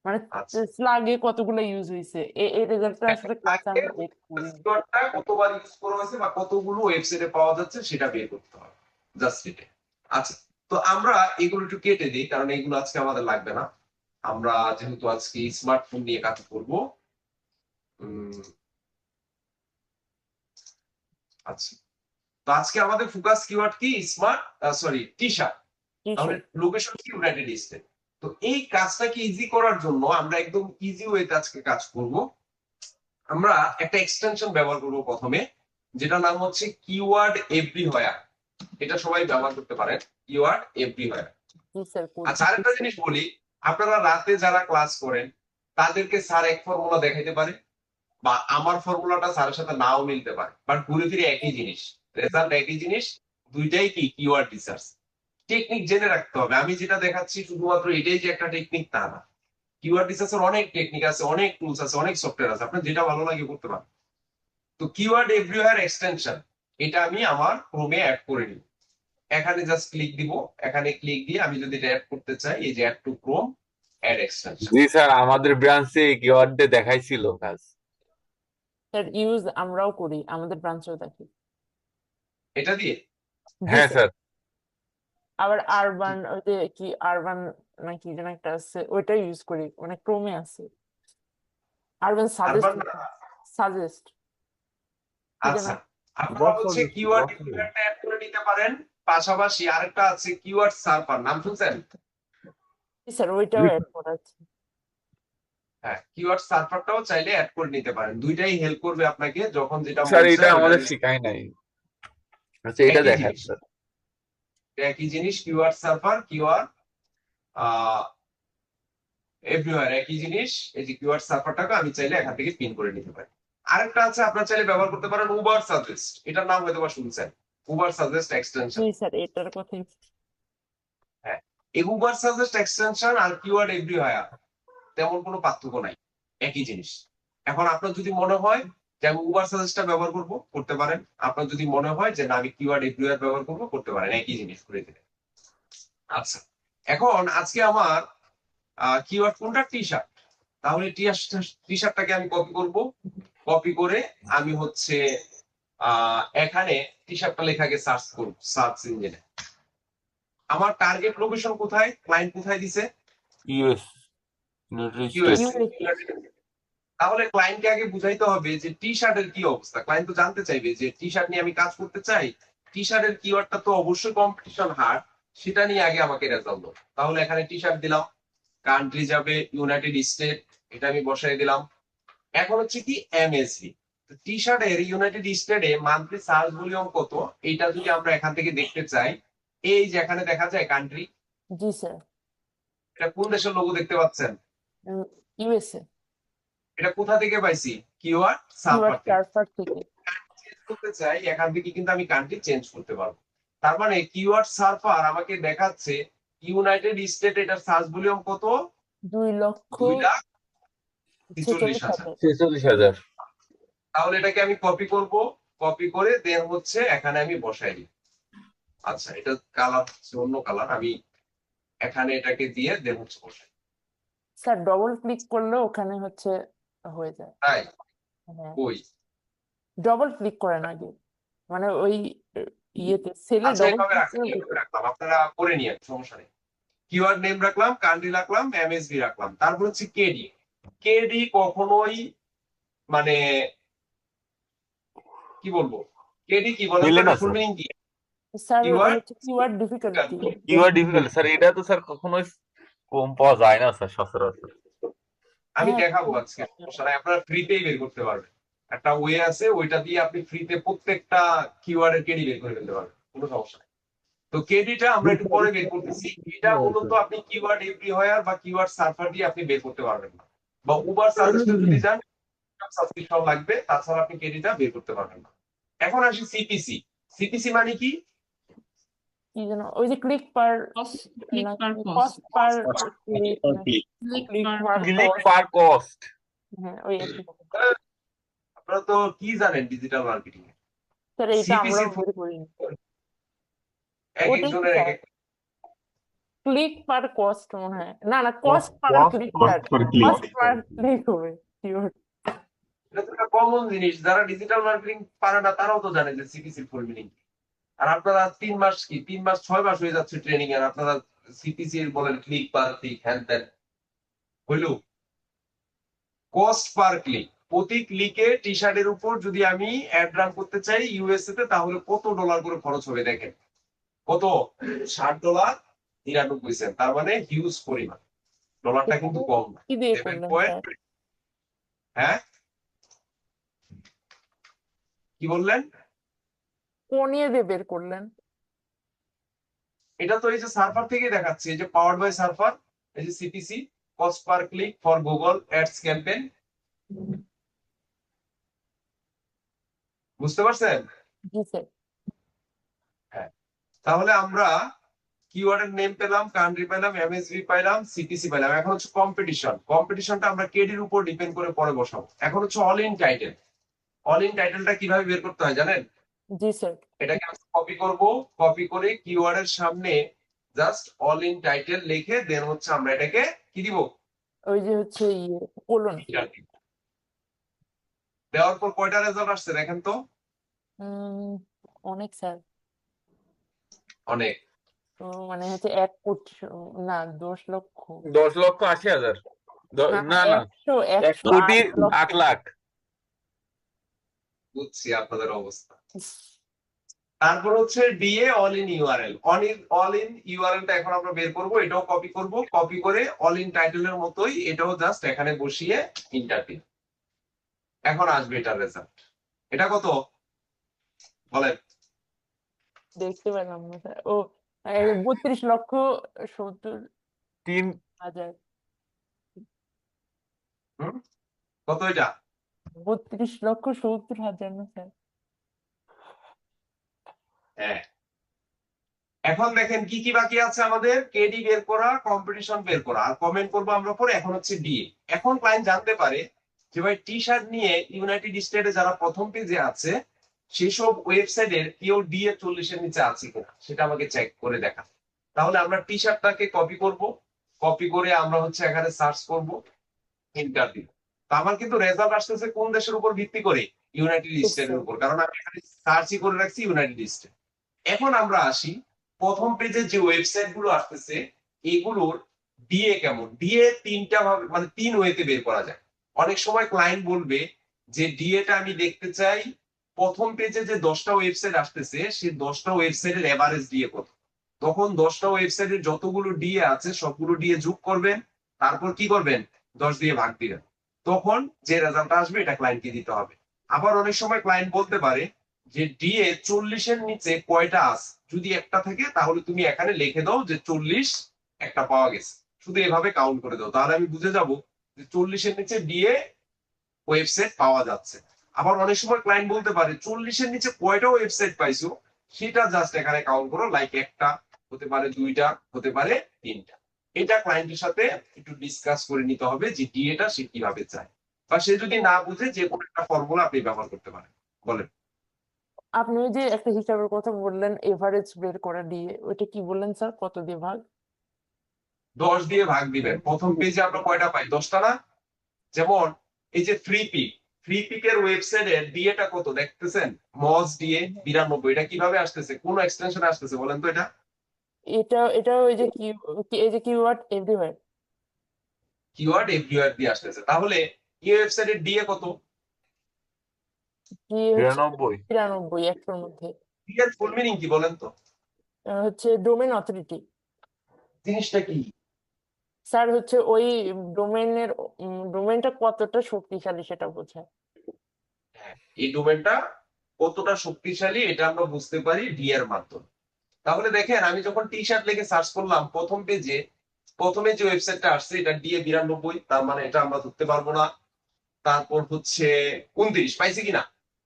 মানে আচ্ছা, স্লাগে কতগুলো ইউজ হয়েছে এই রেজাল্টটা আসলে ক্লাসে আমরা বের করি। কিওয়ার্ডটা কতবার ইউজ করা হয়েছে বা কতগুলো ওয়েবসাইটে পাওয়া যাচ্ছে সেটা বের করতে হবে, জাস্ট এটা। আচ্ছা, তো আমরা এগুলো একটু কেটে দিই কারণ এগুলো আজকে আমাদের লাগবে না। আমরা যেহেতু আজকে স্মার্টফোন নিয়ে কাজ করব। আচ্ছা, তো আজকে আমাদের ফোকাস কিওয়ার্ড কি? Smart, sorry, T shirt. তাহলে লোকেশন কি? United state. তো এই কাজটাকে ইজি করার জন্য আমরা একদম ইজি ওয়েতে আজকে কাজ করব। আমরা একটা এক্সটেনশন ব্যবহার করব প্রথমে, যেটা নাম হচ্ছে কিওয়ার্ড এভরিহোয়ার। এটা সবাই ব্যবহার করতে পারেন, কিওয়ার্ড এভরিহোয়ার। জি স্যার, আচ্ছা, আরেকটা জিনিস বলি, আপনারা রাতে যারা ক্লাস করেন তাদেরকে স্যার এক ফর্মুলা দেখাইতে পারে বা আমার ফর্মুলাটা স্যারের সাথে নাও মিলতে পারে, বাট ঘুরে ফিরে একই জিনিস, রেজাল্ট একই জিনিস, দুইটাই কি? Keyword research. টেকনিক জেনে রাখতে হবে। আমি যেটা দেখাচ্ছি শুধুমাত্র এটাই যে একটা টেকনিক তা না, কিওয়ার্ড রিসার্চের অনেক টেকনিক আছে, অনেক টুলস আছে, অনেক সফটওয়্যার আছে, আপনার যেটা ভালো লাগে করতে পারেন। তো কিওয়ার্ড এভরিওয়্যার এক্সটেনশন, এটা আমি আমার ক্রোমে অ্যাড করে নিই। এখানে জাস্ট ক্লিক দিব, এখানে ক্লিক দিয়ে আমি যদি এটা অ্যাড করতে চাই, এই যে add to Chrome, add extension. জি স্যার, আমাদের ব্রাঞ্চে কিওয়ার্ডে দেখাইছিল কাজ। স্যার ইউজ আমরাও করি, আমাদের ব্রাঞ্চেও দেখি। এটা দিয়ে জি হ্যাঁ স্যার। স্যার। আবার আরবান, ওই যে কি আরবান নাকি যেন একটা আছে, ওইটা ইউজ করি, মানে ক্রোমে আছে আরবান সাজেস্ট। সাজেস্ট আচ্ছা, আপনারা হচ্ছে কিওয়ার্ড এভরিওয়্যারটা অ্যাড করে নিতে পারেন। পাশাপাশি আরেকটা আছে কিওয়ার্ড সার্ভার, নাম শুনছেন? স্যার ওইটাও অ্যাড করা আছে। হ্যাঁ, কিওয়ার্ড সার্ভারটাও চাইলে অ্যাড করে নিতে পারেন। দুইটাই হেল্প করবে আপনাকে যখন যেটা স্যার মন এটা চায় আমাদের ওইটা শিখাই নাই। আচ্ছা, এটা একই দেখান জিনিস। স্যার। একই জিনিস, কিওয়ার্ড সার্ভার, কিওয়ার্ড এভরিওয়্যার একই জিনিস। এই যে কিওয়ার্ড সার্ভারটাকে আমি চাইলে এখান থেকে পিন করে নিতে পারি। আরেকটা আছে, আপনার চাইলে ব্যবহার করতে পারেন উবার সাজেস্ট। এটার নাম হয়তো বা শুনছেন, উবার সাজেস্ট এক্সটেনশন। জি স্যার, এটার কথাই। হ্যাঁ, এই উবার সাজেস্ট এক্সটেনশন আর কিওয়ার্ড এভরিওয়্যার তেমন কোনো পার্থক্য নাই, একই জিনিস। এখন আপনার যদি মনে হয় যে আমি উবার সাজেস্টটা ব্যবহার করব, করতে পারেন। আপনার যদি মনে হয় যে না আমি কিওয়ার্ড এভরিওয়্যার ব্যবহার করব, করতে পারেন, একই জিনিস করে দিলেন। আচ্ছা, এখন আজকে আমার কিওয়ার্ড কোনটা? T shirt. তাহলে টি শার্টটাকে আমি কপি করব, কপি করে আমি হচ্ছে এখানে টি শার্টটা লেখাকে সার্চ করব সার্চ ইঞ্জিনে। আমার টার্গেট লোকেশন কোথায়, ক্লায়েন্ট কোথায় দিছে? US, United US. স্টেটস। তাহলে ক্লায়েন্টকে আগে বুঝাইতে হবে যে টি শার্টের কি অবস্থা। ক্লায়েন্ট তো জানতে চাইবে যে টি শার্ট নিয়ে আমি কাজ করতে চাই, টি শার্টের কিওয়ার্ডটা তো অবশ্যই কম্পিটিশন হার্ড, সেটা নিয়ে আগে আমাকে রেজাল্ট দাও। তাহলে এখানে টি শার্ট দিলাম, কান্ট্রি যাবে ইউনাইটেড স্টেট, এটা আমি বসাই দিলাম। এখন হচ্ছে কি এমএসভি, টি শার্টের ইউনাইটেড স্টেটে মান্থলি সার্চ ভলিউম কত, এইটা যদি আমরা এখান থেকে দেখতে চাই, এই যে এখানে দেখা যায় কান্ট্রি, জি স্যার, এটা কোন দেশের লোগো দেখতে পাচ্ছেন? ইউএসএ। এটা কোথা থেকে পাইছি? কিওয়ার্ড কিওয়ার্ড সার্ভার থেকে। সার্ভার থেকে। চেঞ্জ করতে চাই, এখান থেকে কিন্তু আমি কান্ট্রি চেঞ্জ করতে পারবো। তার মানে কিওয়ার্ড সার্ভার আমাকে দেখাচ্ছে ইউনাইটেড স্টেট, এটার সার্চ ভলিউম কত? 2,46,000। 46,000। তাহলে এটাকে আমি কপি করব, কপি করে দেন হচ্ছে এখানে আমি বসাই দিই। আচ্ছা, এটা কালার অন্য কালার, আমি এখানে এটাকে দিয়ে দেন হচ্ছে বসাই। স্যার ডবল ক্লিক করলে ওখানে হচ্ছে হয়ে যায়। তাই? হ্যাঁ, ওই ডবল ক্লিক করেন আগে, মানে ওই ইয়েতে সেলে আচ্ছা, ডবল এইভাবে ক্লিক করে। রাখলাম, আপনারা করে নিয়ে সমস্যা নেই। কিওয়ার্ড নেম রাখলাম, কান্ট্রি রাখলাম, এমএসভি রাখলাম, তারপর হচ্ছে কেডি। কেডি কখনোই মানে কি বলবো, কেডি কি বলেন মিলে না ফুল স্যার। মিনিং কি? স্যার Keyword হচ্ছে keyword difficulty. Keyword difficult sir, এটা তো স্যার কখনোই কম পাওয়া যায় না স্যার সচরাচর। আমি হ্যাঁ, দেখাবো আজকে, সমস্যা নাই, আপনারা ফ্রিতেই বের করতে পারবেন। একটা ওয়ে আছে, ওইটা দিয়ে আপনি ফ্রিতে প্রত্যেকটা কিওয়ার্ডের কেডি বের করে ফেলতে পারবেন, কোনো সমস্যা নেই। তো কেডিটা আমরা একটু পরে বের করতেছি। এটা মূলত আপনি কিওয়ার্ড এভরিওয়্যার বা কিওয়ার্ড সার্ভার দিয়ে আপনি বের করতে পারবেন না, বা উবার সাজেস্টে যদি যান সাবস্ক্রিপশন লাগবে, তাছাড়া আপনি কেডিটা বের করতে পারবেন না। এখন আসি সিপিসি। সিপিসি মানে কি? কি যেন ওই যে click per click per cost cost, per click, click click per per click per cost. হ্যাঁ ওই একই। আপনারা তো কি জানেন ডিজিটাল মার্কেটিং এ? স্যার এইটা আমরা সিপিসি বের করিনি। এক ওটাই একজনের এক স্যার, এক। ক্লিক পার কস্ট মনে হয়, না না cost per cost click, per click। Cost per click হবে কিওয়ার্ড। এটা তো একটা কমন জিনিস, যারা ডিজিটাল মার্কেটিং পারে না তারাও তো জানে যে সিপিসি ফুল মিনিং। আর আপনারা 3 মাস কি 3 মাস 6 মাস হয়ে যাচ্ছে ট্রেনিং, আর আপনারা সিপিসি বলেন ক্লিক পার ক্লিক হ্যান ত্যান হইল। কস্ট পার ক্লিক, প্রতি ক্লিকে টি শার্টের উপর যদি আমি অ্যাড রান করতে চাই ইউএসএ তে, তাহলে কত ডলার করে খরচ হবে দেখেন, কত? $60.99। তার মানে হিউজ পরিমাণ, ডলারটা কিন্তু কম না। কি দিয়ে 7 করলেন পয়েন্ট। স্যার? হ্যাঁ, কি বললেন? কোন ইয়ে দিয়ে বের করলেন? এটা তো এই যে সার্ভার থেকে দেখাচ্ছে, এই যে পাওয়ার্ড বাই সার্ভার, এই যে CPC, cost per click for Google ads campaign. বুঝতে পারছেন? জি স্যার। হ্যাঁ, তাহলে আমরা কিওয়ার্ডের নেম পেলাম, কান্ট্রি পেলাম, এমএসভি পেলাম, সিপিসি পেলাম। এখন হচ্ছে কম্পিটিশন। কম্পিটিশনটা আমরা কেডির উপর ডিপেন্ড করে পরে বসাবো। এখন হচ্ছে all in title. All in টাইটেলটা কিভাবে বের করতে হয় জানেন? জি স্যার। এটাকে আমরা কপি করব, কপি করে কিওয়ার্ডের সামনে জাস্ট অল ইন টাইটেল লিখে দেন হচ্ছে আমরা এটাকে কি দিব? ওই যে হচ্ছে ইয়ে কোলন। দেওয়ার পর কয়টা রেজাল্ট আসছে দেখেন তো? অনেক স্যার। অনেক। তো মানে হচ্ছে 1 কোটি, না 10 লক্ষ, 10,80,000। না না, 100 1,08,00,000। বুঝছি আপনাদের অবস্থা। তারপর হচ্ছে D A all in. All in ইউআরএলটা এখন আমরা বের করব, এটাও কপি করব, কপি করে অল ইন টাইটেলের মতোই এটাও জাস্ট এখানে বসিয়ে ইন্টার দিন। এখন আসবে এটার রেজাল্ট। এটা কত বলেন? দেখতে পেলাম না স্যার। ও 32,70,000। কত এটা? 32,70,000 না স্যার? হ্যাঁ, এখন দেখেন কি কি বাকি আছে আমাদের, কেডি বের করা, কম্পিটিশন বের করা, আর কমেন্ট করবো আমরা পরে। এখন হচ্ছে ডিএ। এখন ক্লায়েন্ট জানতে পারে যে ভাই টি শার্ট নিয়ে ইউনাইটেড স্টেটে যারা প্রথম পেজে আছে সেসব ওয়েবসাইটের কেউ ডিএ 40-এর নিচে আছে কিনা সেটা আমাকে চেক করে দেখা। তাহলে আমরা টি শার্টটাকে কপি করব, কপি করে আমরা হচ্ছে এখানে সার্চ করব, এন্টার দিব। তো আমার কিন্তু রেজাল্ট আসতেছে কোন দেশের উপর ভিত্তি করে, ইউনাইটেড স্টেটের উপর, কারণ আমি এখানে সার্চই করে রাখছি ইউনাইটেড স্টেট। এখন আমরা আসি প্রথম পেজে যে ওয়েবসাইট গুলো আসতেছে এগুলোর ডিএ কেমন। ডিএ তিনটা ভাবে, মানে 3 ওয়েতে বের করা যায়। অনেক সময় ক্লায়েন্ট বলবে যে ডিএটা আমি দেখতে চাই প্রথম পেজে যে 10টা ওয়েবসাইট আসতেছে সেই 10টা ওয়েবসাইটের এভারেজ ডিএ কত। তখন 10টা ওয়েবসাইটের যতগুলো ডিএ আছে সবগুলো ডিএ যোগ করবেন, তারপর কি করবেন 10 দিয়ে ভাগ দিবেন। তখন যে রেজাল্ট আসবে এটা ক্লায়েন্টকে দিতে হবে। আবার অনেক সময় ক্লায়েন্ট বলতে পারে যে ডিএ 40-এর নিচে কয়টা আছে, যদি একটা থাকে তাহলে তুমি এখানে লিখে দাও যে 40 একটা পাওয়া গেছে, শুধু এভাবে কাউন্ট করে দাও, তাহলে আমি বুঝে যাব যে 40-এর নিচে ডিএ ওয়েবসাইট পাওয়া যাচ্ছে। আবার অনেক সময় ক্লায়েন্ট বলতে পারে 40-এর নিচে কয়টা ওয়েবসাইট পাইছো সেটা জাস্ট এখানে কাউন্ট করো, লাইক একটা হতে পারে, 2টা হতে পারে, 3টা। এটা ক্লায়েন্টের সাথে একটু ডিসকাস করে নিতে হবে যে ডিএটা সে কিভাবে চায়, বা সে যদি না বুঝে যে কোনো একটা ফর্মুলা আপনি ব্যবহার করতে পারেন। বলেন। আপনি ওই যে একটা হিসাবের কথা বললেন এভারেজ বের করা দিয়ে, ওইটা কি বললেন স্যার, কত দিয়ে ভাগ? 10 দিয়ে ভাগ দিবেন। প্রথম পেজে আমরা কয়টা পাই, 10টা না? যেমন এই যে ফ্রি পিকের ওয়েবসাইটের ডিএটা কত দেখতেছেন, মজ ডিএ 92। এটা কিভাবে আসতেছে, কোন এক্সটেনশন আসতেছে বলেন তো? এটা ওই যে এই যে কিওয়ার্ড এভরিওয়্যার। কিওয়ার্ড এভরিওয়্যার দিয়ে আসতেছে। তাহলে এই ওয়েবসাইটের ডিএ কত? কি হচ্ছে 93। 93 একটার মধ্যে। ডিএর ফুল মিনিং কি বলেন তো? হচ্ছে ডোমেন অথরিটি। জিনিসটা কি? স্যার হচ্ছে ওই ডোমেনটা কতটা শক্তিশালী সেটা বোঝায়। এই ডোমেনটা কতটা শক্তিশালী এটা আমরা বুঝতে পারি ডি এর মাধ্যমে। তাহলে দেখেন আমি যখন টি শার্ট লিখে সার্চ করলাম প্রথম পেজে, প্রথমে যে ওয়েবসাইটটা আসছে এটা ডিএ 92, তার মানে এটা আমরা ধরতে পারবো না। তারপর হচ্ছে 29 পাইছি কিনা,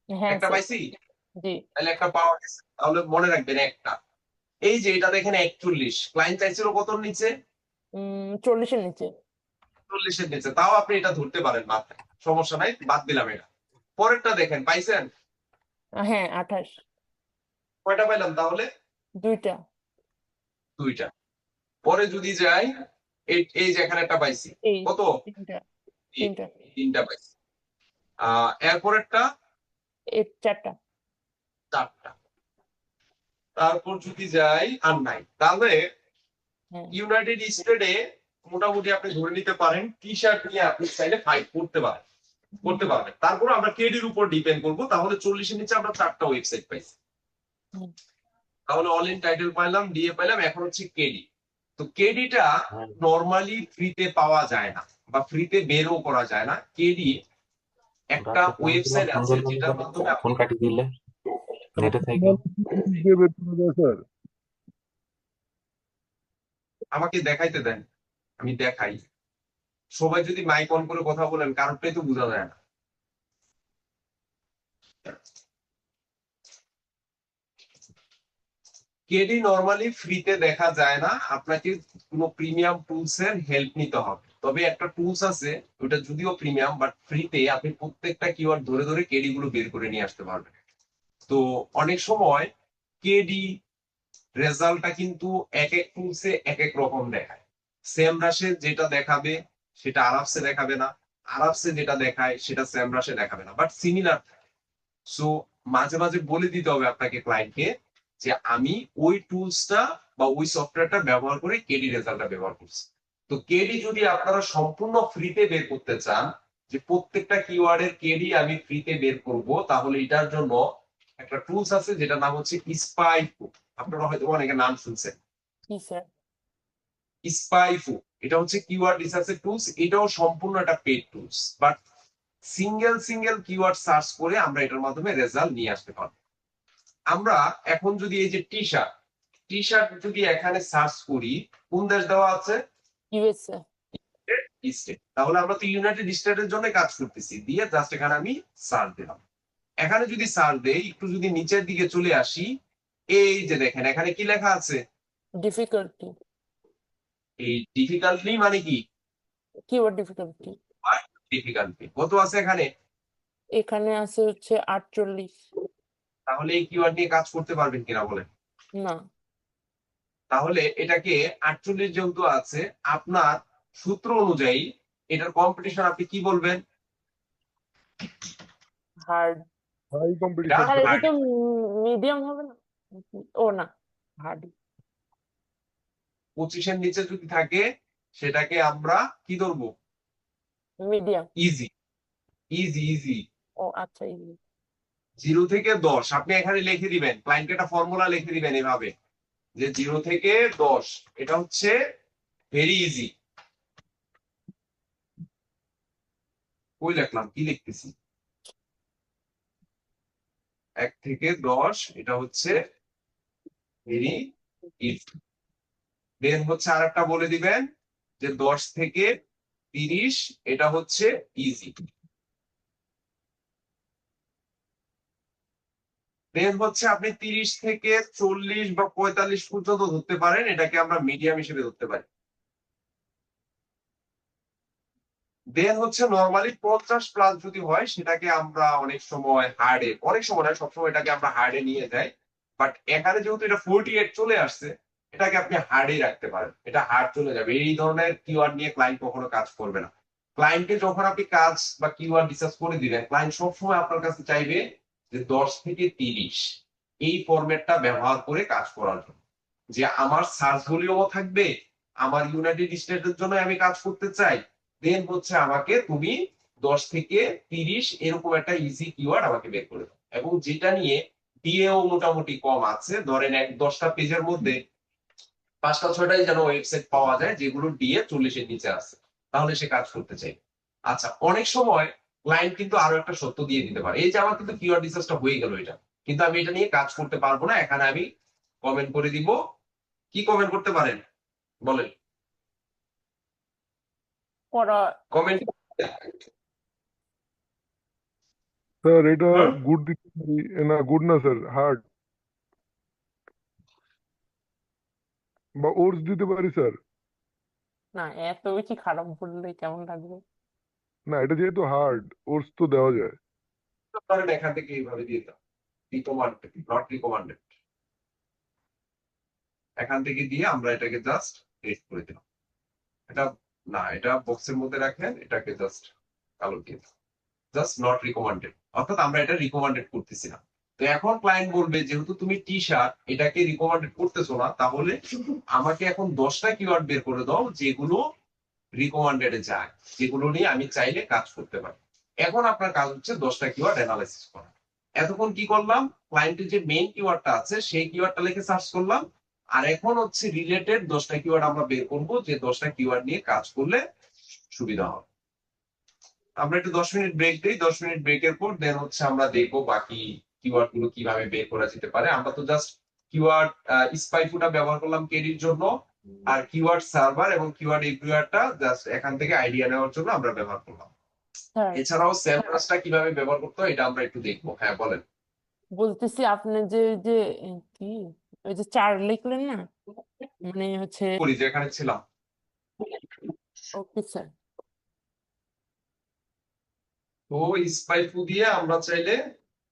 হ্যাঁ একটা স্যার, পাইছি, জি। তাহলে একটা পাওয়া গেছে। তাহলে মনে রাখবেন একটা। এই যে এটা দেখেন 41, ক্লায়েন্ট চাইছিল কতর নিচে, 40-এর নিচে। 40-এর নিচে, তাও আপনি এটা ধরতে পারেন, মাথায় সমস্যা নাই, বাদ দিলাম এটা। পরেরটা দেখেন পাইছেন হ্যাঁ 28। কয়টা পাইলাম তাহলে? 2টা। 2টা। পরে যদি যাই এই যে এখানে একটা পাইছি, এই কত? 3টা। 3টা পাইছি। এরপরেরটা 4টা। 4টা। তারপর যদি যাই আর নাই, তাহলে হ্যাঁ ইউনাইটেড স্টেটে মোটামুটি আপনি ধরে নিতে পারেন টি শার্ট নিয়ে আপনি চাইলে ফাইট করতে পারবেন। তারপর আমরা কেডির উপর ডিপেন্ড করবো। তাহলে 40-এর নিচে আমরা 4টা ওয়েবসাইট পাইছি। হুম। তাহলে অল ইন টাইটেল পাইলাম, ডিএ পাইলাম, এখন হচ্ছে কেডি। তো কেডিটা নরমালি ফ্রিতে পাওয়া যায় না বা ফ্রিতে বেরও করা যায় না। কেডি একটা ওয়েবসাইট আছে যেটার মাধ্যমে ফোন কাটি দিলে নেটে থেকে দিয়ে বের করা যায় স্যার? আমাকে দেখাইতে দেন, আমি দেখাই। সবাই যদি মাইক অন করে কথা বলেন কারোরটাই তো বোঝা যায় না। কেডি নরমালি ফ্রিতে দেখা যায় না, আপনাকে কোনো প্রিমিয়াম টুলস এর হেল্প নিতে হবে। তবে একটা টুলস আছে, ওটা যদিও প্রিমিয়াম বাট ফ্রিতে, আপনি প্রত্যেকটা কিওয়ার্ড ধরে ধরে কেডি গুলো বের করে নিয়ে আসতে পারবেন। তো অনেক সময় কেডি রেজাল্টটা কিন্তু এক এক টুলসে এক এক রকম দেখায়। সেমরাশে যেটা দেখাবে সেটা আরাফসে দেখাবে না, আরাফসে যেটা দেখায় সেটা সেমরাশে দেখাবে না, বাট সিমিলার। সো মাঝে মাঝে বলে দিতে হবে আপনাকে ক্লায়েন্টকে যে আমি ওই টুলসটা বা ওই সফটওয়্যারটা ব্যবহার করে কেডি রেজাল্টটা ব্যবহার করছি। তো কেডি যদি আপনারা সম্পূর্ণ ফ্রিতে বের করতে চান, যে প্রত্যেকটা কিওয়ার্ডের কেডি আমি ফ্রিতে বের করব, তাহলে এটার জন্য একটা টুলস আছে যেটা নাম হচ্ছে স্পাইফু। আপনারা হয়তো অনেকে নাম শুনছেন, কি স্যার? স্পাইফু। এটা হচ্ছে কিওয়ার্ড রিসার্চের টুলস। এটাও সম্পূর্ণ একটা paid tools, but single keyword search করে আমরা এটার মাধ্যমে রেজাল্ট নিয়ে আসতে পারবো। আমরা এখন যদি এই যে টি শার্ট যদি এখানে সার্চ করি, কোন দেশ দেওয়া আছে? ইউএসএ। স্টেট। তাহলে আমরা তো ইউনাইটেড স্টেটের জন্য কাজ করতেছি, দিয়ে জাস্ট এখানে আমি সার্চ দিলাম। এখানে যদি সার্চ দেই, একটু যদি নিচের দিকে চলে আসি, এই যে দেখেন এখানে কি লেখা আছে, ডিফিকাল্টি, এই ডিফিকাল্টলি মানে কি, কিওয়ার্ড ডিফিকাল্টি। ডিফিকাল্টলি কত আছে এখানে, এখানে আছে হচ্ছে 48। তাহলে এই কিওয়ার্ড নিয়ে কাজ করতে পারবেন কিনা বলেন। না, তাহলে এটাকে 48 যেহেতু আছে, আপনার সূত্র অনুযায়ী এটার কম্পিটিশন আপনি কি বলবেন, হার্ড। হাই এটা কম্পিটিশন আর এটা hard। তো মিডিয়াম হবে না? ও না, হার্ড। 25-এর নিচে যদি থাকে সেটাকে আমরা কি ধরবো, মিডিয়াম। Easy, easy easy. ও আচ্ছা, easy। 0 থেকে 10 আপনি এখানে লিখে দিবেন, ক্লায়েন্টকে একটা ফর্মুলা লিখে দিবেন এভাবে, যে 0 থেকে 10 এটা হচ্ছে ভেরি ইজি। কই লিখলাম, কি লিখতেছি, 1 থেকে 10 এটা হচ্ছে ভেরি ইজি। দেন হচ্ছে আরেকটা বলে দিবেন যে 10 থেকে 30 এটা হচ্ছে ইজি। দেন হচ্ছে আপনি 30 থেকে 40 বা 45 পর্যন্ত ধরতে পারেন, এটাকে আমরা মিডিয়াম হিসেবে ধরতে পারি। দেন হচ্ছে নরমালি 50 প্লাস যদি হয় সেটাকে আমরা অনেক সময় হার্ডে, অনেক সময় না সবসময় এটাকে আমরা হার্ডে নিয়ে যাই, বাট এখানে যেহেতু এটা 48 চলে আসছে, এটাকে আপনি হার্ডেই রাখতে পারেন, এটা হার্ড চলে যাবে। এই ধরনের কিওয়ার্ড নিয়ে ক্লায়েন্ট কখনো কাজ করবে না। ক্লায়েন্টকে যখন আপনি কাজ বা কিওয়ার্ড রিসার্চ করে দিবেন, ক্লায়েন্ট সবসময় আপনার কাছে চাইবে যে 10 থেকে 30 এই ফরম্যাটটা ব্যবহার করে কাজ করার জন্য, যে আমার সার্চ ভলিউমও থাকবে, আমার ইউনাইটেড স্টেটের জন্য আমি কাজ করতে চাই, দেন হচ্ছে আমাকে তুমি 10 থেকে 30 এরকম একটা ইজি কিওয়ার্ড আমাকে বের করে দাও, এবং যেটা নিয়ে ডিএও মোটামুটি কম আছে, ধরেন 10টা পেজের মধ্যে 5টা 6টাই যেন ওয়েবসাইট পাওয়া যায় যেগুলো ডিএ 40-এর নিচে আছে, তাহলে সে কাজ করতে চাই। আচ্ছা, অনেক সময় ক্লায়েন্ট কিন্তু আরো একটা সত্য দিয়ে দিতে পারে, এই যে আমার কিন্তু কিওয়ার্ড রিসার্চটা হয়ে গেল এটা, কিন্তু আমি এটা নিয়ে কাজ করতে পারবো না, এখানে আমি কমেন্ট করে দিব। কি কমেন্ট করতে পারেন বলেন, করা। কমেন্ট। স্যার এটা গুড দিতে পারি, না গুড না স্যার, হার্ড বা ওর্স দিতে পারি স্যার। না, এত বেশি খারাপ বললে কেমন লাগবে? না এটা যেহেতু হার্ড, ওর্স তো দেওয়া যায়। ধরেন এখান থেকে এইভাবে দিয়ে দাও, রিকমান্ডেড নট রিকমান্ডেড, এখান থেকে দিয়ে আমরা এটাকে জাস্ট টেস্ট করে দিলাম। এটা না, এটা বক্সের মধ্যে রাখেন, এটাকে জাস্ট কালো দিয়ে দাও, জাস্ট নট রিকমান্ডেড, অর্থাৎ আমরা এটা রিকমান্ডেড করতেছি না। তো এখন ক্লায়েন্ট বলবে যেহেতু তুমি টি শার্ট এটাকে রিকমান্ডেড করতেছো না, তাহলে আমাকে এখন 10টা কিওয়ার্ড বের করে দাও যেগুলো রিকমান্ডেডে যায়, যেগুলো নিয়ে আমি চাইলে কাজ করতে পারি। এখন আপনার কাজ হচ্ছে 10টা কিওয়ার্ড অ্যানালাইসিস করা। এতক্ষণ কি করলাম, ক্লায়েন্টের যে মেইন কিওয়ার্ডটা আছে সেই কিওয়ার্ডটা লিখে সার্চ করলাম, আর এখন হচ্ছে রিলেটেড 10টা কিওয়ার্ড আমরা বের করব, যে 10টা কিওয়ার্ড নিয়ে কাজ করলে সুবিধা হবে। আমরা একটু 10 মিনিট ব্রেক দিই, 10 মিনিট ব্রেকের পর দেন হচ্ছে আমরা দেখবো বাকি কিওয়ার্ড গুলো কিভাবে বের করা যেতে পারে। আমরা তো জাস্ট কিওয়ার্ড স্পাইফুটা ব্যবহার করলাম কেরির জন্য, আর কিওয়ার্ড সার্ভার এবং কিওয়ার্ড এভরিওয়ারটা জাস্ট এখান থেকে আইডিয়া নেওয়ার জন্য আমরা ব্যবহার করলাম। স্যার, এছাড়াও স্যাম্পলসটা কিভাবে ব্যবহার করতে হয় এটা আমরা একটু দেখবো। হ্যাঁ বলেন। বলতেছি আপনি যে ওই যে কি, ওই যে 4 লিখলেন না, মানে হচ্ছে। বলি যে এখানে ছিলাম, ওকে স্যার। তো স্পাইফু দিয়ে আমরা চাইলে